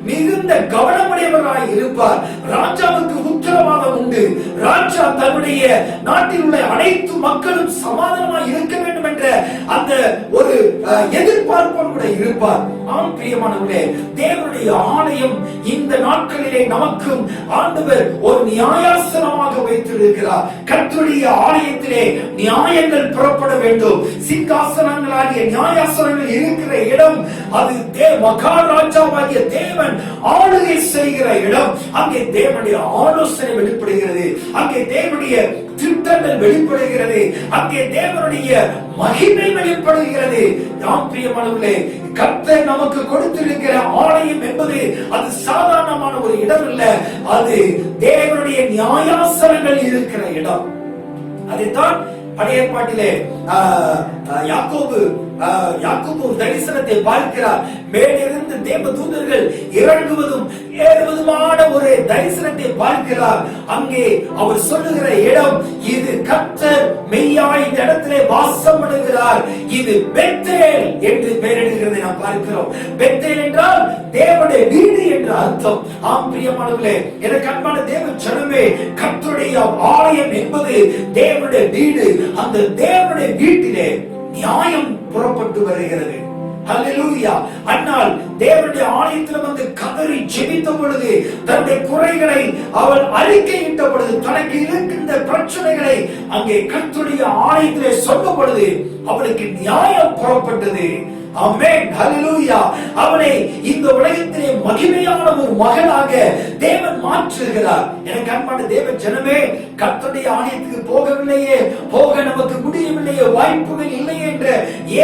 மிகுந்த கவனமுடையவராய் இருப்பார். ராஜாவுக்கு உத்தரவாதம் உண்டு. ராஜா தன்னுடைய நாட்டில் உள்ள அனைத்து மக்களும் சமாதானமாய் இருக்க வேண்டும் என்ற அந்த ஒரு எதிர்பார்ப்போடு கூட இருப்பார். ஆம் பிரியமானவர்களே, தேவனுடைய ஆலயம் இந்த நாட்களிலே நமக்கும் ஆண்டவர் ஒரு நியாயாசனமாக வைத்திருக்கிறார். கர்த்தருடைய ஆலயத்திலே நியாயங்கள் புறப்பட வேண்டும். சிங்காசனங்களாகிய நியாயாசனங்கள் இருக்கிற இடம் அது மகாராஜாவாகிய தேவன் ஆளுகை செய்கிற இடம். அங்கே தேவனுடைய ஆலோசனை வெளிப்படுகிறது. அங்கே தேவனுடைய திட்டங்கள் வெளிப்படுகிறது. அங்கே தேவனுடைய மகிமை வெளிப்படுகிறது. நாம் பிரியமானவர்களே, கர்த்தர் நமக்கு கொடுத்திருக்கிற ஆலயம் என்பது அது சாதாரணமான ஒரு இடம் இல்ல, அது தேவனுடைய நியாயாசனங்கள் இருக்கிற இடம். அதைத்தான் பழைய ஏற்பாட்டிலே யாக்கோபு ஒரு தரிசனத்தை பார்க்கிறார். மேலிருந்து தேவ தூதர்கள் இறங்குவதும் ஏறுவதுமான ஒரு தரிசனத்தை பார்க்கிறார். அங்கே அவர் சொல்லுகிற இடம், இது கர்த்தர் மெய்யாய் இந்த இடத்திலே வாசம் பண்ணுகிறார், இது பெத்தேல் என்று பெயரிடுகிறதை நாம் பார்க்கிறோம். பெத்தேல் என்றால் தேவனுடைய வீடு என்று அர்த்தம். ஆம் பிரியமானவர்களே, எனக்கு அன்பான தேவ ஜனமே, கர்த்தருடைய ஆலயம் என்பது தேவனுடைய வீடு. அந்த தேவனுடைய வீட்டிலே நியாயம் புறப்பட்டு வருகிறது. ஹல்லேலூயா. அன்னால் தேவனுடைய ஆலயத்தில் வந்து கதறி ஜெபித்த பொழுது, தன்னுடைய குறைகளை அவள் அறிக்கையிட்ட பொழுது, தனக்கு இருக்கின்ற பிரச்சனைகளை அங்கே கர்த்தருடைய ஆலயத்திலே சொன்ன பொழுது அவளுக்கு நியாயம் புறப்பட்டது. ஆமென், ஹல்லேலூயா. அவனை இந்த உலகத்திலே மகிமையான ஒரு மகனாக தேவன் மாற்றுகிறார். எனக்கு அன்பான தேவ ஜனமே, கர்த்தருடைய ஆலயத்துக்கு போகவில்லையே, போக நமக்கு முடியவில்லையே, வாய்ப்புகள் இல்லையே என்ற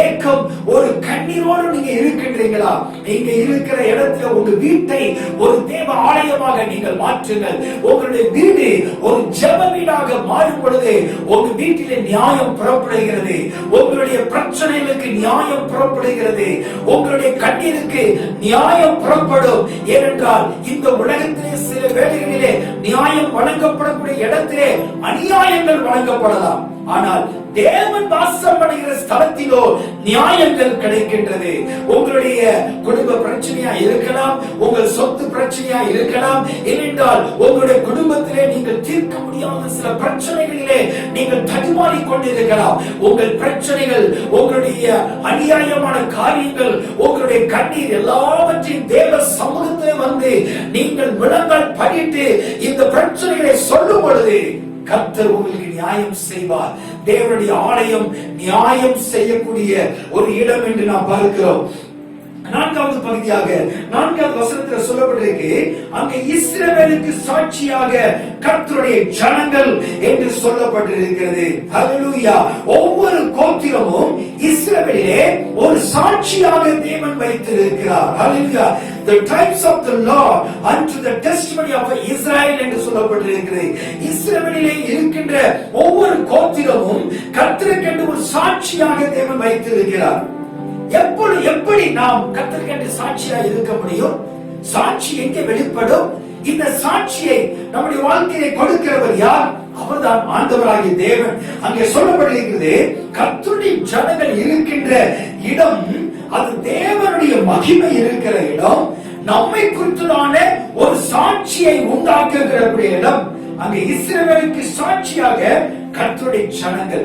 ஏக்கம், ஒரு கண்ணீரோடு நீங்க இருக்கின்றீங்களா? நீங்க இருக்கிற இடத்துல உங்க வீட்டை ஒரு தேவ ஆலயமாக நீங்கள் மாற்றுங்கள். உங்களுடைய வீடு ஒரு ஜெப வீடாக மாறும் பொழுது உங்க வீட்டிலே நியாயம் புறப்படுகிறது. உங்களுடைய பிரச்சனைகளுக்கு நியாயம் புறப்படுகிறது. உங்களுடைய கண்ணீருக்கு நியாயம் புறப்படும். ஏனென்றால் இந்த உலகத்திலே சில வேளைகளிலே நியாயம் வழங்கப்படக்கூடிய இடத்திலே அநியாயங்கள் வழங்கப்படலாம். ஆனால் தேவன் வாசம் பண்ணுகிற ஸ்தலத்திலோ நியாயங்கள் கிடைக்கின்றது. உங்களுடைய குடும்ப பிரச்சனையா இருக்கலாம், உங்கள் சொத்து பிரச்சனையா இருக்கலாம், இல்லையென்றால் உங்களுடைய குடும்பத்திலே நீங்கள் தீர்க்க முடியாத சில பிரச்சனைகளிலே நீங்கள் தடுமாறி கொண்டிருக்கலாம். உங்கள் பிரச்சனைகள், உங்களுடைய அநியாயமான காரியங்கள், உங்களுடைய கண்ணீர் எல்லாவற்றையும் தேவ சமூகத்திலே வந்து நீங்கள் விளங்கள் பண்ணிட்டு இந்த பிரச்சனைகளை சொல்லும் பொழுது கர்த்தர் உங்களுக்கு நியாயம் செய்வார். தேவனுடைய ஆலயம் நியாயம் செய்யக்கூடிய ஒரு இடம் என்று நாம் பார்க்கிறோம். நான்காவது பகுதியாக 4வது வசனத்தில் சொல்லப்பட்டிருக்கு, அங்கே இஸ்ரவேலுக்கு சாட்சியாக கர்த்தருடைய ஜனங்கள் என்று சொல்லப்பட்டிருக்கிறது. ஹல்லேலூயா. ஒவ்வொரு கோத்திரமும் இஸ்ரவேலிலே ஒரு சாட்சியாக தேவன் வைத்திருக்கிறார். ஹல்லேலூயா. The tribes of the Lord unto the testimony of Israel என்று சொல்லப்பட்டிருக்கிறது. இஸ்ரவேலிலே இருக்கின்ற ஒவ்வொரு கோத்திரமும் கர்த்தருக்கென்று ஒரு சாட்சியாக தேவன் வைத்திருக்கிறார். எப்படி நாம் கர்த்தருக்கென்று சாட்சியா இருக்க முடியும்? சாட்சி எங்கே வெளிப்படும்? இந்த சாட்சியை நம்முடைய வாழ்க்கையை கொடுக்கிறவர் யார்? அவர்தான் ஆண்டவராகிய தேவன். அங்கே சொல்லப்பட்டிருக்கிறது, கர்த்தருடைய ஜனங்கள் இருக்கின்ற இடம் அது தேவனுடைய மகிமை இருக்கிற இடம், நம்மை குறித்ததான ஒரு சாட்சியை உண்டாக்குகிற இடம். அங்கே இஸ்ரவேலுக்கு சாட்சியாக கர்த்தருடைய ஜனங்கள்.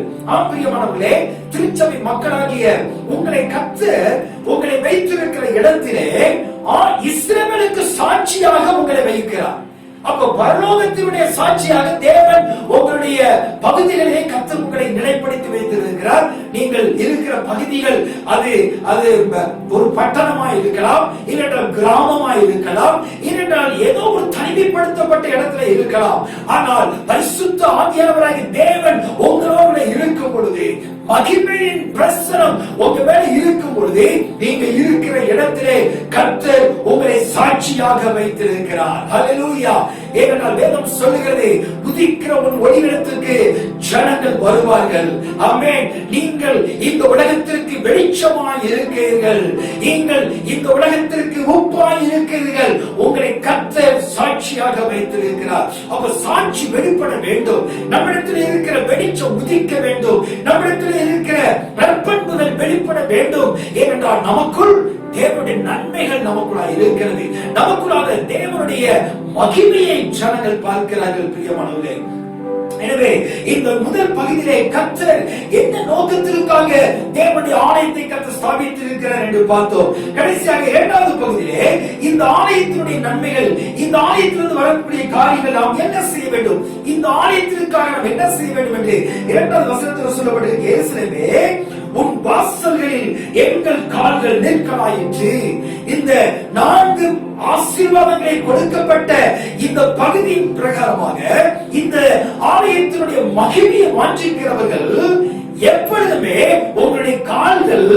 பிரியமானவர்களே, திருச்சபை மக்களாகிய உங்களை கர்த்தர் உங்களை வைத்திருக்கிற இடத்திலே இஸ்ரவேலுக்கு சாட்சியாக உங்களை வைக்கிறார். அப்ப பரலோகத்தினுடைய சாட்சியாக தேவன் உங்களுடைய பகுதிகளிலே கர்த்தர் உங்களை நிலைப்படுத்தி வைத்திருக்கிறார். நீங்கள் இருக்கிற பகுதிகள் அது ஒரு பட்டணமா இருக்கலாம், இல்லைன்றால் கிராமமா இருக்கலாம், இல்லைன்றால் ஏதோ ஒரு தனிமைப்படுத்தப்பட்ட இடத்துல இருக்கலாம். ஆனால் பரிசுத்த ஆவியானவராகிய தேவன் உங்களோடு இருக்கும் பொழுது, மகிமையின் பிரசனம் உங்க மேல இருக்கும் பொழுது, நீங்க இருக்கிற இடத்திலே கர்த்தர் உங்களை சாட்சியாக வைத்திருக்கிறார். ஹல்லேலூயா. ஏனென்றால் வேதம் சொல்லுகிறது, உதிக்கிற உன் ஒளியிடத்திற்கு ஜனங்கள் வருவார்கள். ஆமென். நீங்கள் இந்த உலகத்திற்கு வெளிச்சமாய் இருக்கிறீர்கள். நீங்கள் இந்த உலகத்திற்கு உப்பாய் இருக்கிறீர்கள். உங்களை கர்த்தர் சாட்சியாக வைத்திருக்கிறார். அப்ப சாட்சி வெளிப்பட வேண்டும். நம்மிடத்தில் இருக்கிற வெளிச்சம் உதிக்க வேண்டும். நம்மிடத்தில் இருக்கிற நற்பண்புகள் வெளிப்பட வேண்டும். ஏனென்றால் நமக்குள் தேவனுடைய நன்மைகள் நமக்குள்ளாக இருக்கிறது. நமக்குள்ளாக தேவனுடைய மகிமையை ஜனங்கள் பார்க்கிறார்கள். பிரியமானவர்களே, எனவே இந்த முதல் பகுதியிலே கர்த்தர் என்ன நோக்கத்திற்காக தேவனுடைய ஆலயத்தை கர்த்தர் ஸ்தாபித்திருக்கிறார் என்று பார்த்தோம். கடைசியாக 2வது பகுதியிலே இந்த ஆலயத்தினுடைய நன்மைகள், இந்த ஆலயத்திலிருந்து வரக்கூடிய காரியங்கள் நாம் என்ன செய்ய வேண்டும், இந்த ஆலயத்திற்காக நாம் என்ன செய்ய வேண்டும் என்று 2வது வசனத்தில் சொல்லப்பட்டிருக்கிறது. எருசலேமே, உன் வாசல்களில் எங்கள் கால்கள் நிற்கலாயிற்று. இந்த 4 ஆசீர்வாதங்களை கொடுக்கப்பட்ட இந்த பகுதியின் பிரகாரமாக இந்த ஆலயத்தினுடைய மகிமையை வாஞ்சிக்கிறவர்கள் எப்பொழுதுமே உங்களுடைய கால்கள்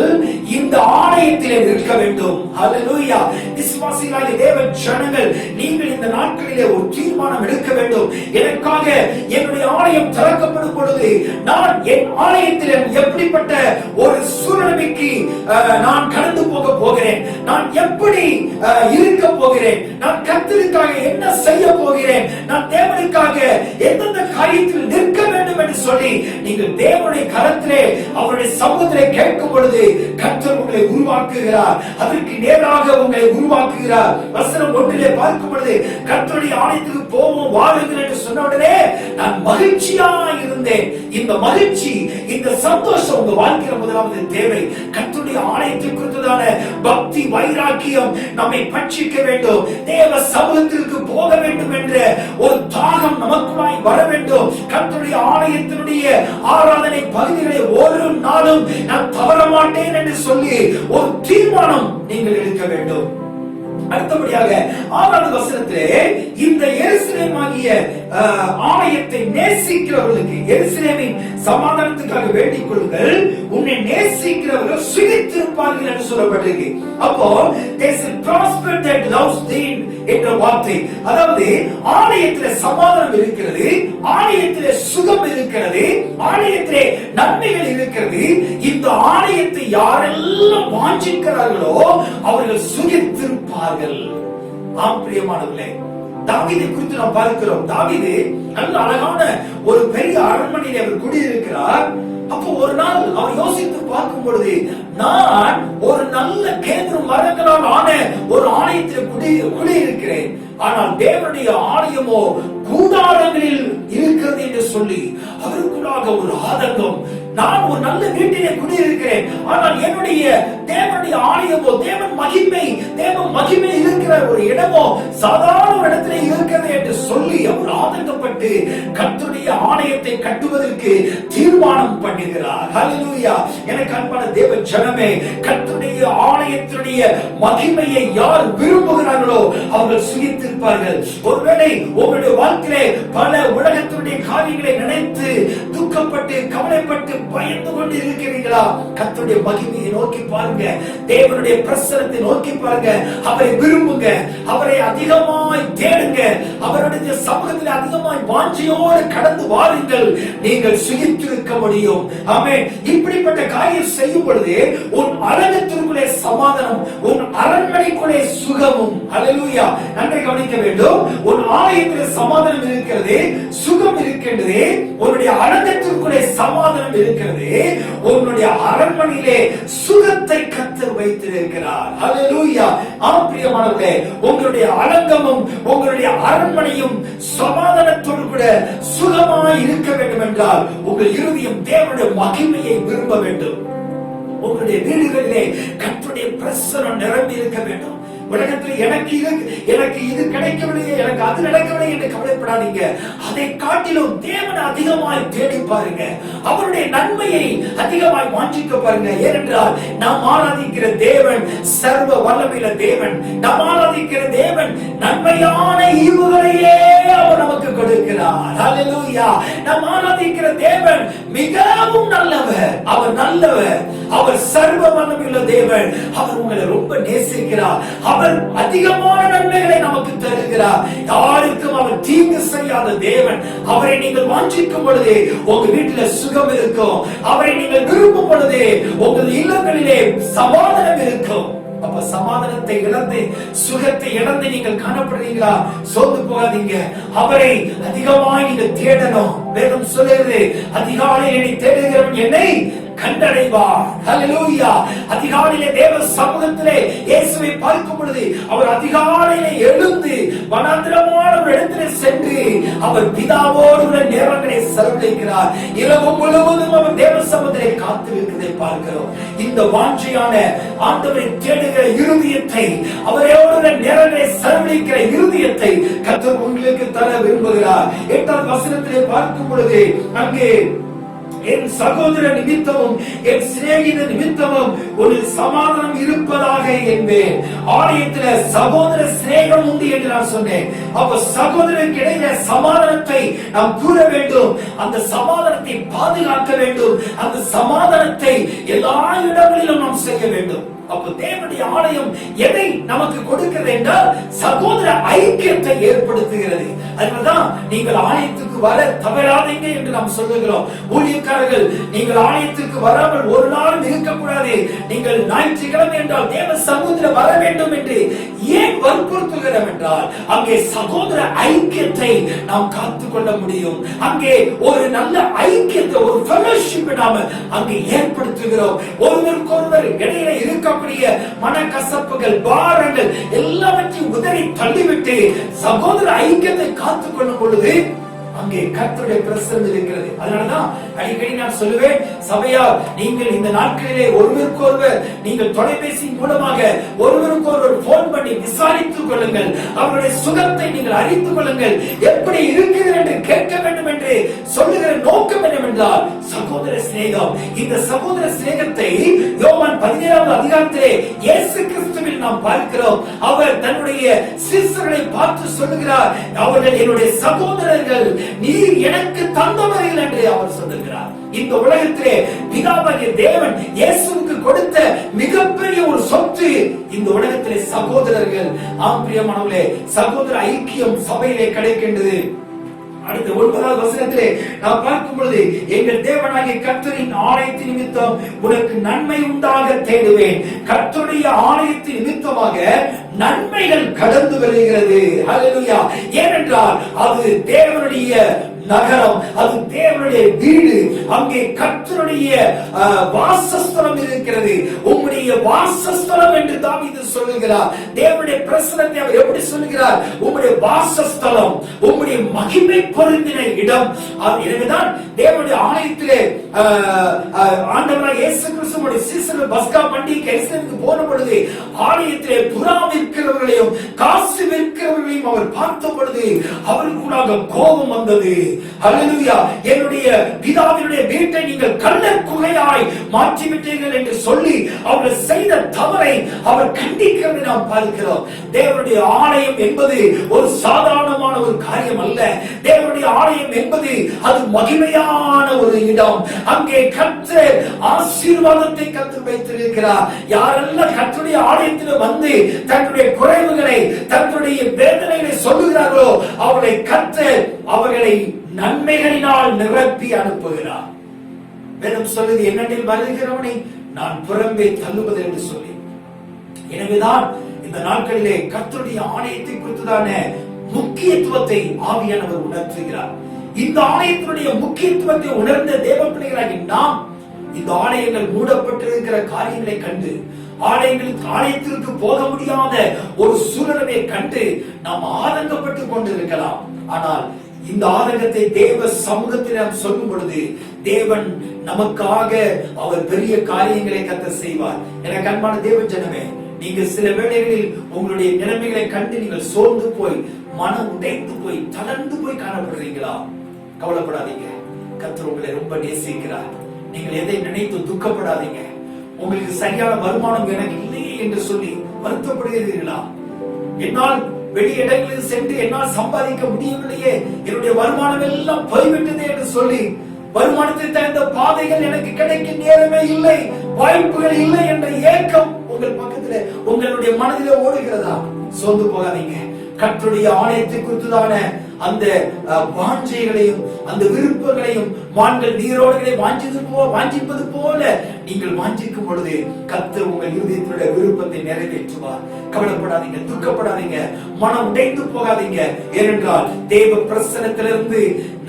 இந்த ஆலயத்திலே நிற்க வேண்டும். ஹல்லேலூயா. விசுவாசிகளாகிய தேவ ஜனங்கள், நீங்கள் இந்த நாட்களிலே ஒரு தீர்மானம் எடுக்க வேண்டும். எனக்காக என்னுடைய ஆலயம் திறக்கப்படும் பொழுது நான் என் ஆலயத்தில் எப்படிப்பட்ட ஒரு சூழ்நிலைக்கு நான் கடந்து போக போகிறேன், நான் எப்படி இருக்க போகிறேன், நான் கர்த்தருக்காக என்ன செய்ய போகிறேன், நான் தேவனுக்காக எந்தெந்த காரியத்தில் நிற்க வேண்டும் என்று சொல்லி நீங்கள் தேவனுடைய கரத்திலே அவருடைய சமூகத்திலே கேட்கும் பொழுது கர்த்தர் உங்களை உருவாக்குகிறார். அதற்கு நேராக உங்களை உருவாக்குகிறார். வசனம் 1 பார்க்கும் பொழுது கர்த்தருடைய ஆலயத்துக்கு போவோம் வாருங்கள் என்று சொன்ன உடனே நான் மகிழ்ச்சியாக இருந்தேன். இந்த மகிழ்ச்சி, இந்த சந்தோஷம் உங்க வாழ்க்கையில முதலாவது தேவை. கர்த்தருடைய ஆலயத்திற்கு குறித்ததான பக்தி வைராக்கியம் நம்மை பட்சிக்க வேண்டும். தேவ சமூகத்திற்கு போக வேண்டும் என்ற ஒரு தாகம் நமக்குள்ளாய் வர வேண்டும். கர்த்தருடைய ஆலயத்தினுடைய ஆராதனை பகுதிகளை ஒரு நாளும் நான் தவற மாட்டேன் என்று சொல்லி ஒரு தீர்மானம் நீங்கள் எடுக்க வேண்டும். அடுத்தபடியாக 6வது வசனத்திலே இந்த எருசலேம் ஆகிய ஆலயத்தை நேசிக்கிறவர்களுக்கு, எருசலேமின் சமாதானத்துக்காக வேண்டிக் கொள்ளுங்கள், உன்னை நேசிக்கிறவர்கள் சுகித்திருப்பார்கள் என்று சொல்லப்பட்டிருக்கு. அப்போ they shall prosper that loves thee என்ற வார்த்தை, அதாவது ஆலயத்திலே சமாதானம் இருக்கிறது, ஆலயத்திலே சுகம் இருக்கிறது, ஆலயத்திலே நன்மைகள் இருக்கிறது. இந்த ஆலயத்தை யாரெல்லாம் வாஞ்சிக்கிறார்களோ அவர்கள் சுகித்திருப்பார்கள். ஆம் பிரியமானவர்களே, தாவீதை குறித்து நாம் பார்க்கிறோம். தாவீது நல்ல அழகான ஒரு பெரிய அரண்மனையில் அவர் குடியிருக்கிறார். அப்போ ஒரு நாள் அவர் யோசித்து பார்க்கும் பொழுது, நான் ஒரு நல்ல கேந்திர மரங்களால் ஆன ஒரு ஆலயத்தில் குடியிருக்கிறேன், ஆனால் தேவனுடைய ஆலயமோ கூடாரங்களில் இருக்கிறது என்று சொல்லி அவருக்குள்ளாக ஒரு ஆதங்கம். நான் ஒரு நல்ல வீட்டிலே குடியிருக்கிறேன், ஆனால் என்னுடைய தேவனுடைய ஆலயமோ தேவன் மகிமை இருக்கிற ஒரு இடமோ சாதாரண ஒரு இடத்திலே இருக்கிறது என்று சொல்லி அவர் ஆதங்கப்பட்டு கர்த்தருடைய ஆலயத்தை கட்டுவதற்கு தீர்மானம் பண்ணுகிறார். ஹல்லேலூயா. எனக்கு அன்பான தேவ ஜனமே, கர்த்தருடைய ஆலயத்தினுடைய மகிமையை யார் விரும்புகிறார்களோ அவர்கள் சுகித்திருப்பார்கள். ஒருவேளை உங்களுடைய வாழ்க்கையிலே பல உலகத்தினுடைய காரியங்களை நினைத்து துக்கப்பட்டு கவலைப்பட்டு பயந்து கொண்டு இருக்கிறீர்களா? கர்த்தருடைய மகிமையை நோக்கி பாருங்க, தேவனுடைய பிரசன்னத்தை நோக்கி பாருங்க, அவரை விரும்புங்க, அவரை அதிகமாய் தேடுங்க, அவருடைய சமூகத்தில் அதிகமாய் வாஞ்சையோடு கடந்து வாருங்கள், நீங்கள் சுகித்திருக்க முடியும். ஆமென். இப்படிப்பட்ட காரியம் செய்யும் பொழுது உன் அரங்கத்திற்குள்ளே சமாதானம், உன் அரண்மனைக்குள்ளே சுகமும். ஹல்லேலூயா. நன்றை கவனிக்க வேண்டும். உன் ஆலயத்திலே சமாதானம் இருக்கிறது, சுகம் இருக்கின்றது, உன்னுடைய அரங்கத்திற்குள்ளே சமாதானம் இருக்கிறது, உன்னுடைய அரண்மனையிலே சுகத்தை கர்த்தர் வைத்திருக்கிறார். ஹல்லேலூயா. ஆம் பிரியமானவர்களே, உங்களுடைய அரங்கமும் உங்களுடைய அரண்மனையும் சமாதானத்தோடு கூட சுகமாய் இருக்க வேண்டும் என்றால் உங்கள் இருதயம் தேவனுடைய மகிமையை விரும்ப வேண்டும். உங்களுடைய வீடுகளிலே கர்த்தருடைய பிரசன்னம் நிரம்பி இருக்க வேண்டும். உலகத்தில் எனக்கு இது கிடைக்கவில்லையே, எனக்கு அது நடக்கவில்லை என்று கவலைப்படாதீங்க. அதை காட்டிலும் தேவனை அதிகமாய் தேடி பாருங்க, அவருடைய நன்மையை அதிகமாய் வாஞ்சிக்க பாருங்க. ஏனென்றால் நாம் ஆராதிக்கிற தேவன் சர்வ வல்லமையுள்ள தேவன், நாம் ஆராதிக்கிற தேவன் நன்மையான ஈவுகளையே அவர் நமக்கு கொடுக்கிறார். ஹல்லேலூயா. நாம் ஆராதிக்கிற தேவன் மிகவும் நல்லவர், அவர் நல்லவர், அவர் சர்வ வல்லமையுள்ள தேவன், அவர் உங்களை ரொம்ப நேசிக்கிறார், அவர் அதிகமான நன்மைகளை நமக்கு தருகிறார். யாருக்கும் அவர் தீங்கு செய்யாத தேவன். அவரை நீங்கள் வாஞ்சிக்கும் பொழுது உங்க வீட்டில சுகம் இருக்கும், அவரை நீங்கள் விரும்பும் பொழுது உங்கள் இல்லங்களிலே சமாதானம் இருக்கும். அப்ப சமாதானத்தை இழந்து சுகத்தை இழந்து நீங்கள் காணப்படுறீங்களா? சோர்ந்து போகாதீங்க, அவரை அதிகமாய் நீங்க தேடணும். வேதம் சொல்லுகிறது, அதிகாலையில் நீ தேடுகிறவன் என்னை கண்டடைவார். ஹல்லேலூயா. அதிகாலையிலே தேவ சமூகத்திலே இயேசுவை பார்க்கும் பொழுது அவர் அதிகாலையிலே எழுந்து வனாந்திரமான ஒரு இடத்திலே சென்று அவர் பிதாவோடு நேரங்களை செலவழிக்கிறார். இரவு முழுவதும் அவர் தேவ சமூகத்திலே காத்திருக்கிறதை பார்க்கிறோம். இந்த வாஞ்சையான ஆண்டவரை தேடுகிற இருதயத்தை, அவரோடு நேரங்களை செலவழிக்கிற இருதயத்தை கர்த்தர் உங்களுக்கு தர விரும்புகிறார். 8வது வசனத்திலே பார்க்கும் பொழுது அங்கே என் சகோதர நிமித்தமும் என் சிநேகித நிமித்தமும் ஒரு சமாதானம் இருப்பதாக என்பேன். ஆலயத்தில் சகோதர சிநேகம் உண்டு என்று நான் சொன்னேன். அப்ப சகோதரருக்கு இடையில சமாதானத்தை நாம் கூற வேண்டும், அந்த சமாதானத்தை பாதுகாக்க வேண்டும், அந்த சமாதானத்தை எல்லா இடங்களிலும் நாம் செய்ய வேண்டும். அப்ப தேவனுடைய ஆலயம் எதை நமக்கு கொடுக்கிறது என்றால் சகோதர ஐக்கியத்தை ஏற்படுத்துகிறது. அதனால்தான் நீங்கள் ஆலயத்துக்கு வர தவறாதீங்க என்று நாம் சொல்லுகிறோம். ஊழியக்காரர்கள், நீங்கள் ஆலயத்துக்கு வராமல் ஒரு நாளும் இருக்கக்கூடாது, நீங்கள் ஞாயிற்றுக்கிழமை என்றால் தேவ சமூகத்தில் வர வேண்டும் என்று ஏன் வற்புறுத்துகிறோம் என்றால் அங்கே சகோதர ஐக்கியத்தை நாம் காத்துக்கொள்ள முடியும். அங்கே ஒரு நல்ல ஐக்கியத்தை, ஒரு ஃபெலோஷிப் நாம அங்கே ஏற்படுத்துகிறோம். ஒருவருக்கொருவர் இடையில இருக்கக்கூடிய மனக்கசப்புகள், பாரங்கள் எல்லாவற்றையும் உதறி தள்ளிவிட்டு சகோதர ஐக்கியத்தை காத்துக்கொள்ளும் பொழுது அங்கே கர்த்தருடைய பிரசன்னம் இருக்கிறது. அதனாலதான் அடிக்கடி நான் சொல்லுவேன், சபையார் நீங்கள் இந்த நாட்களிலே ஒருவருக்கொருவர் நீங்கள் தொலைபேசி மூலமாக ஒருவருக்கொருவர் போன் பண்ணி விசாரித்துக் கொள்ளுங்கள். அவருடைய சுகத்தை நீங்கள் அறிந்து கொள்ளுங்கள். எப்படி இருக்கிறது என்று கேட்க வேண்டும் என்று சொல்லுகிற நோக்கம் என்னவென்றால் சகோதர சிநேகம். இந்த சகோதர சிநேகத்தை யோவான் 17வது அதிகாரத்திலே இயேசு கிறிஸ்துவில் நாம் பார்க்கிறோம். அவர் தன்னுடைய சீஷர்களை பார்த்து சொல்லுகிறார், அவர்கள் என்னுடைய சகோதரர்கள், நீர் எனக்கு தந்தவர்கள் என்று அவர் சொல்லுகிறார். இந்த உலகத்திலே பிதாவாகிய தேவன் இயேசுவுக்கு கொடுத்த மிகப்பெரிய ஒரு சொத்து இந்த உலகத்திலே சகோதரர்கள். ஆம் பிரியமானவர்களே, சகோதர ஐக்கியம் சபையிலே கிடைக்கின்றது. அடுத்த 9வது வசனத்திலே நாம் பார்க்கும் பொழுது, எங்கள் தேவனாகிய கர்த்தரின் ஆலயத்தின் நிமித்தம் உனக்கு நன்மை உண்டாக தேடுவேன். கர்த்தருடைய ஆலயத்தின் நிமித்தமாக நன்மைகள் கடந்து வருகிறது. ஹல்லேலூயா. ஏனென்றால் அது தேவனுடைய நகரம், அது தேவனுடைய வீடு. அங்கே கர்த்தருடைய வாசஸ்தலம் இருக்கிறது. உம்முடைய வாசஸ்தலம் என்று தாவீது சொல்லுகிறார். தேவனுடைய பிரசன்னத்தை அவர் எப்படி சொல்லுகிறார்? உம்முடைய வாசஸ்தலம், உம்முடைய மகிமை பொருந்தின இடம். எனவேதான் தேவனுடைய ஆலயத்திலே ஆண்டவராகிய இயேசு கிறிஸ்துவுடைய சீஷர்கள் பஸ்கா பண்டிகைக்கு எருசலேமுக்கு போன பொழுது ஆலயத்திலே புறா விற்கிறவர்களையும் காசு விற்கிறவர்களையும் அவர் பார்த்த பொழுது அவருக்குள்ளாக கோபம் வந்தது. ஹல்லேலூயா. என்னுடைய பிதாவினுடைய வீட்டை நீங்கள் கள்ளர் குகையாய் மாற்றிவிட்டீர்கள் என்று சொல்லி அவர்கள் செய்த தவறை அவர் கண்டிக்கிறதை நாம் பார்க்கிறோம். தேவனுடைய ஆலயம் என்பது ஒரு சாதாரணமான ஒரு காரியம் அல்ல. தேவனுடைய ஆலயம் என்பது அது மகிமையான ஒரு இடம். அங்கே கர்த்தர் ஆசீர்வாதத்தை கர்த்தர் வைத்திருக்கிறார். யாரெல்லாம் கர்த்தருடைய ஆலயத்தில் வந்து தன்னுடைய குறைவுகளை தன்னுடைய வேதனைகளை சொல்லுகிறார்களோ அவர்களை கர்த்தர் அவர்களை நன்மைகளினால் நிரப்பி அனுப்புகிறார். வேதம் சொல்லுது, என்னில் வருகிறவனை நான் புறம்பே தள்ளுவது என்று சொல்லி. எனவேதான் இந்த நாட்களிலே கர்த்தருடைய ஆலயத்தை குறித்ததான முக்கியத்துவத்தை ஆவியானவர் உணர்த்துகிறார். இந்த ஆலயத்தினுடைய முக்கியத்துவத்தை உணர்ந்த தேவ பிள்ளைகளாகி நாம் இந்த ஆலயங்கள் மூடப்பட்டிருக்கிற காரியங்களை கண்டு ஆலயத்திற்கு போக முடியாத ஒரு சூழலை கண்டு நாம் ஆதங்கப்பட்டு கொண்டிருக்கலாம். ஆனால் இந்த ஆதங்கத்தை தேவ சமூகத்தில் நாம் சொல்லும் பொழுது தேவன் நமக்காக அவர் பெரிய காரியங்களை கர்த்தர் செய்வார். எனக்கு அன்பான தேவ ஜனமே, நீங்க சில வேளைகளில் உங்களுடைய நிலைமைகளை கண்டு நீங்கள் சோர்ந்து போய் மனம் உடைந்து போய் தளர்ந்து போய் காணப்படுறீங்களா? கவலைப்படாதீங்க. கர்த்தர் உங்களை ரொம்ப நேசிக்கிறார். நீங்கள் எதை நினைத்து துக்கப்படாதீங்க. உங்களுக்கு சரியான வருமானம் எனக்கு இல்லையே என்று சொல்லி வருத்தப்படுகிறீர்களா? என்னால் வெளி இடங்களில் சென்று என்னால் சம்பாதிக்க முடியவில்லையே, என்னுடைய வருமானம் எல்லாம் போய்விட்டதே என்று சொல்லி வருமானத்தை தகுந்த பாதைகள் எனக்கு கிடைக்க நேரமே இல்லை, வாய்ப்புகள் இல்லை என்ற ஏக்கம் உங்கள் பக்கத்துல உங்களுடைய மனதிலே ஓடுகிறதா? சோர்ந்து போகாதீங்க. கர்த்தருடைய ஆலயத்தை குறித்ததான அந்த வாஞ்சைகளையும் அந்த விருப்பங்களையும் மான்கள் நீரோடுகளை வாஞ்சிப்பது போல நீங்கள் வாஞ்சிக்கும் பொழுது கர்த்தர் உங்கள் இருதயத்தினுடைய விருப்பத்தை நிறைவேற்றுவார். கவலைப்படாதீங்க, துக்கப்படாதீங்க, மனம் உடைந்து போகாதீங்க. ஏனென்றால் தேவ பிரசன்னத்திலிருந்து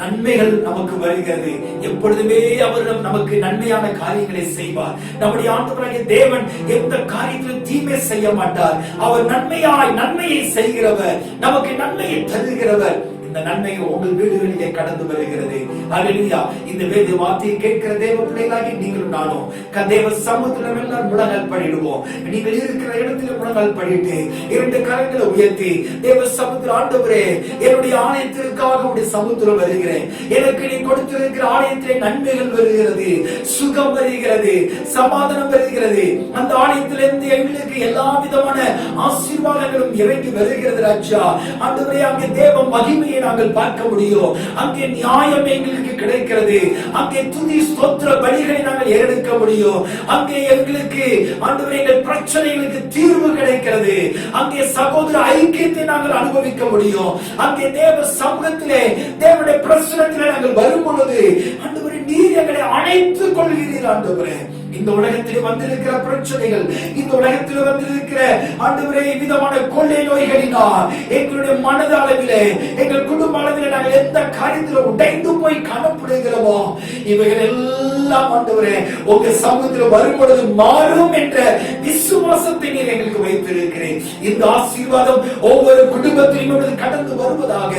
நன்மைகள் நமக்கு வருகிறது. எப்பொழுதுமே அவர் நமக்கு நன்மையான காரியங்களை செய்வார். நம்முடைய ஆண்டவராகிய தேவன் எந்த காரியத்திலும் தீமை செய்ய மாட்டார். அவர் நன்மையை செய்கிறவர், நமக்கு நன்மையை தருகிறவர். இந்த நன்மை உங்கள் வீடுகளிலே கடந்து வருகிறது. ஹல்லேலூயா. இந்த வேத வார்த்தையை கேட்கிற தேவ பிள்ளைகளாகி நீங்களும் நானும் தேவ சமூகத்தில் எல்லாம் முழங்கால் படிடுவோம். நீங்கள் இருக்கிற இடத்துல முழங்கால் படிட்டு 2 கரங்களை உயர்த்தி தேவ சமூகத்தில், ஆண்டவரே என்னுடைய ஆலயத்திற்காக உடைய சமூகத்தில் வருகிறேன். எனக்கு நீ கொடுத்திருக்கிற ஆலயத்திலே நன்மைகள் வருகிறது, சுகம் வருகிறது, சமாதானம் வருகிறது. அந்த ஆலயத்திலிருந்து எங்களுக்கு எல்லா விதமான ஆசீர்வாதங்களும் இறங்கி வருகிறது ராஜா. ஆண்டவரே அங்கே தேவ மகிமையை நாங்கள் பார்க்க முடியும். அங்கே நியாயம் எங்களுக்கு கிடைக்கிறது. அங்கே துதி ஸ்தோத்திர பலிகளை நாங்கள் ஏறெடுக்க முடியும். அங்கே எங்களுக்கு ஆண்டவரே எங்கள் பிரச்சனைகளுக்கு தீர்வு கிடைக்கிறது. அங்கே சகோதர ஐக்கியத்தை நாங்கள் அனுபவிக்க முடியும். அங்கே தேவ சமூகத்திலே தேவனுடைய பிரசன்னத்திலே நாங்கள் வரும் பொழுது ஆண்டவரே நீர் எங்களை அணைத்துக் கொள்கிறீர். ஆண்டவரே இந்த உலகத்திலே வந்திருக்கிற பிரச்சனைகள், இந்த உலகத்திலே வந்திருக்கிற ஆண்டவரே விதமான கொள்ளை நோய்களினால் எங்களுடைய மனது அளவிலே எங்கள் குடும்ப அளவிலே நாங்கள் எந்த காரியத்தில் உடைந்து போய் காணப்படுகிறோமோ இவைகள் எல்லாம் ஆண்டவரே உங்க சமூகத்தில் வரும் பொழுது மாறும் என்ற விசுவாசத்தை நீர் எங்களுக்கு வைத்திருக்கிறேன். இந்த ஆசீர்வாதம் ஒவ்வொரு குடும்பத்திலும் கடந்து வருவதாக,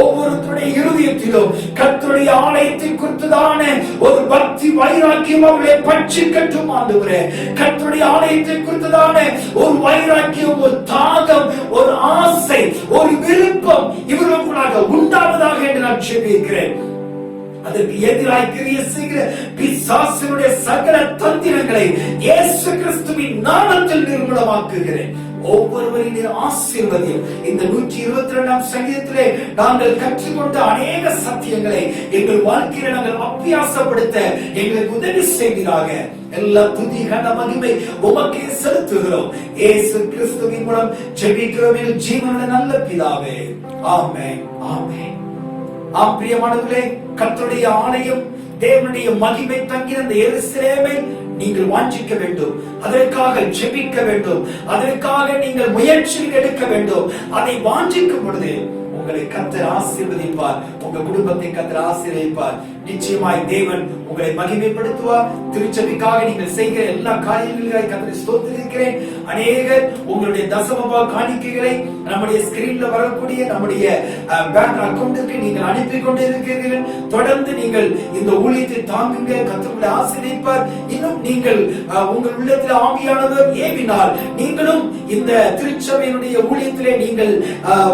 ஒவ்வொருத்தருடைய இருதய இருதயத்திலும் கர்த்தருடைய ஆலயத்தை குறித்ததான ஒரு பக்தி வைராக்கியம் அவர்களை பட்சிக்கட்டும் ஆண்டவரே. கர்த்தருடைய ஆலயத்தை குறித்ததான ஒரு வைராக்கியம், ஒரு தாகம், ஒரு ஆசை, ஒரு விருப்பம் இவர்களுக்குள்ளாக உண்டாவதாக என்று நான் ஜெபிக்கிறேன். அதற்கு எதிராக கிரியை செய்கிற பிசாசினுடைய சகல தந்திரங்களை இயேசு கிறிஸ்துவின் நாமத்தில் நிர்மூலமாக்குகிறேன். ஒவ்வொருவரின் ஆசீர்வதியும் இந்த 122ஆம் சங்கீதத்திலே நாங்கள் கற்றுக்கொண்ட அநேக சத்தியங்களை எங்கள் வாழ்க்கையில நாங்கள் அபியாசப்படுத்த எங்களுக்கு உதவி செய்வீராக. எல்லா துதி கன மகிமை உமக்கே செலுத்துகிறோம். இயேசு கிறிஸ்துவின் மூலம் ஜெபிக்கிறோம் எங்கள் ஜீவனுள்ள நல்ல பிதாவே. ஆமென், ஆமென். பிரியமானவர்களே, கர்த்தருடைய ஆலயம், தேவனுடைய மகிமை தங்கின அந்த எருசலேமை நீங்கள் வாஞ்சிக்க வேண்டும். அதற்காக ஜெபிக்க வேண்டும். அதற்காக நீங்கள் முயற்சியில் எடுக்க வேண்டும். அதை வாஞ்சிக்கும் பொழுது உங்களை கர்த்தர் ஆசீர்வதிப்பார். உங்க குடும்பத்தை கர்த்தர் ஆசீர்வதிப்பார். நிச்சயமாய் தேவன் உங்களை மகிமைப்படுத்துவார். திருச்சபைக்காக நீங்கள் செய்கிற எல்லா காரியங்களையும் கர்த்தரை ஸ்தோத்திரிக்கிறேன். அநேகர் உங்களுடைய தசமபா காணிக்கைகளை நம்முடைய ஸ்கிரீன்ல வரக்கூடிய நம்முடைய பேங்க் அக்கவுண்டுக்கு நீங்கள் அனுப்பி கொண்டு இருக்கிறீர்கள். தொடர்ந்து நீங்கள் இந்த ஊழியத்தை தாங்குங்க. கர்த்தர் ஆசீர்வதிப்பார். இன்னும் நீங்கள் உங்கள் உள்ளத்தில் ஆவியானவர் ஏவினால் நீங்களும் இந்த திருச்சபையினுடைய ஊழியத்திலே நீங்கள்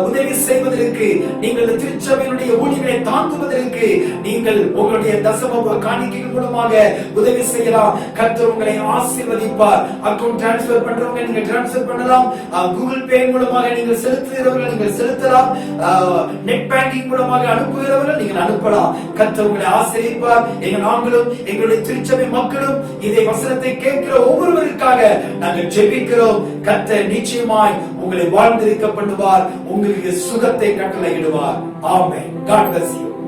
உதவி செய்வதற்கு, நீங்கள் திருச்சபையினுடைய ஊழியர்களை தாங்குவதற்கு நீங்கள் உங்களுடைய தசம காணிக்கைகள் மூலமாக உதவி செய்யலாம். கர்த்தர் உங்களை ஆசீர்வதிப்பார். அக்கவுண்ட் டிரான்ஸ்ஃபர் பண்றவங்க நீங்க டிரான்ஸ்ஃபர் பண்ணலாம். கூகுள் பே மூலமாக நீங்கள் செலுத்துகிறவர்கள் நீங்கள் செலுத்தலாம். நெட் பேங்கிங் மூலமாக அனுப்புகிறவர்கள் நீங்கள் அனுப்பலாம். கர்த்தர் உங்களை ஆசீர்வதிப்பார். நாங்களும் எங்களுடைய திருச்சபை மக்களும் இதை வசனத்தை கேட்கிற ஒவ்வொருவருக்காக நாங்கள் ஜெபிக்கிறோம். கர்த்தர் நிச்சயமாய் உங்களை வாழ்ந்திருக்க பண்ணுவார். உங்களுக்கு சுகத்தை கட்டளையிடுவார். ஆமென். God bless you.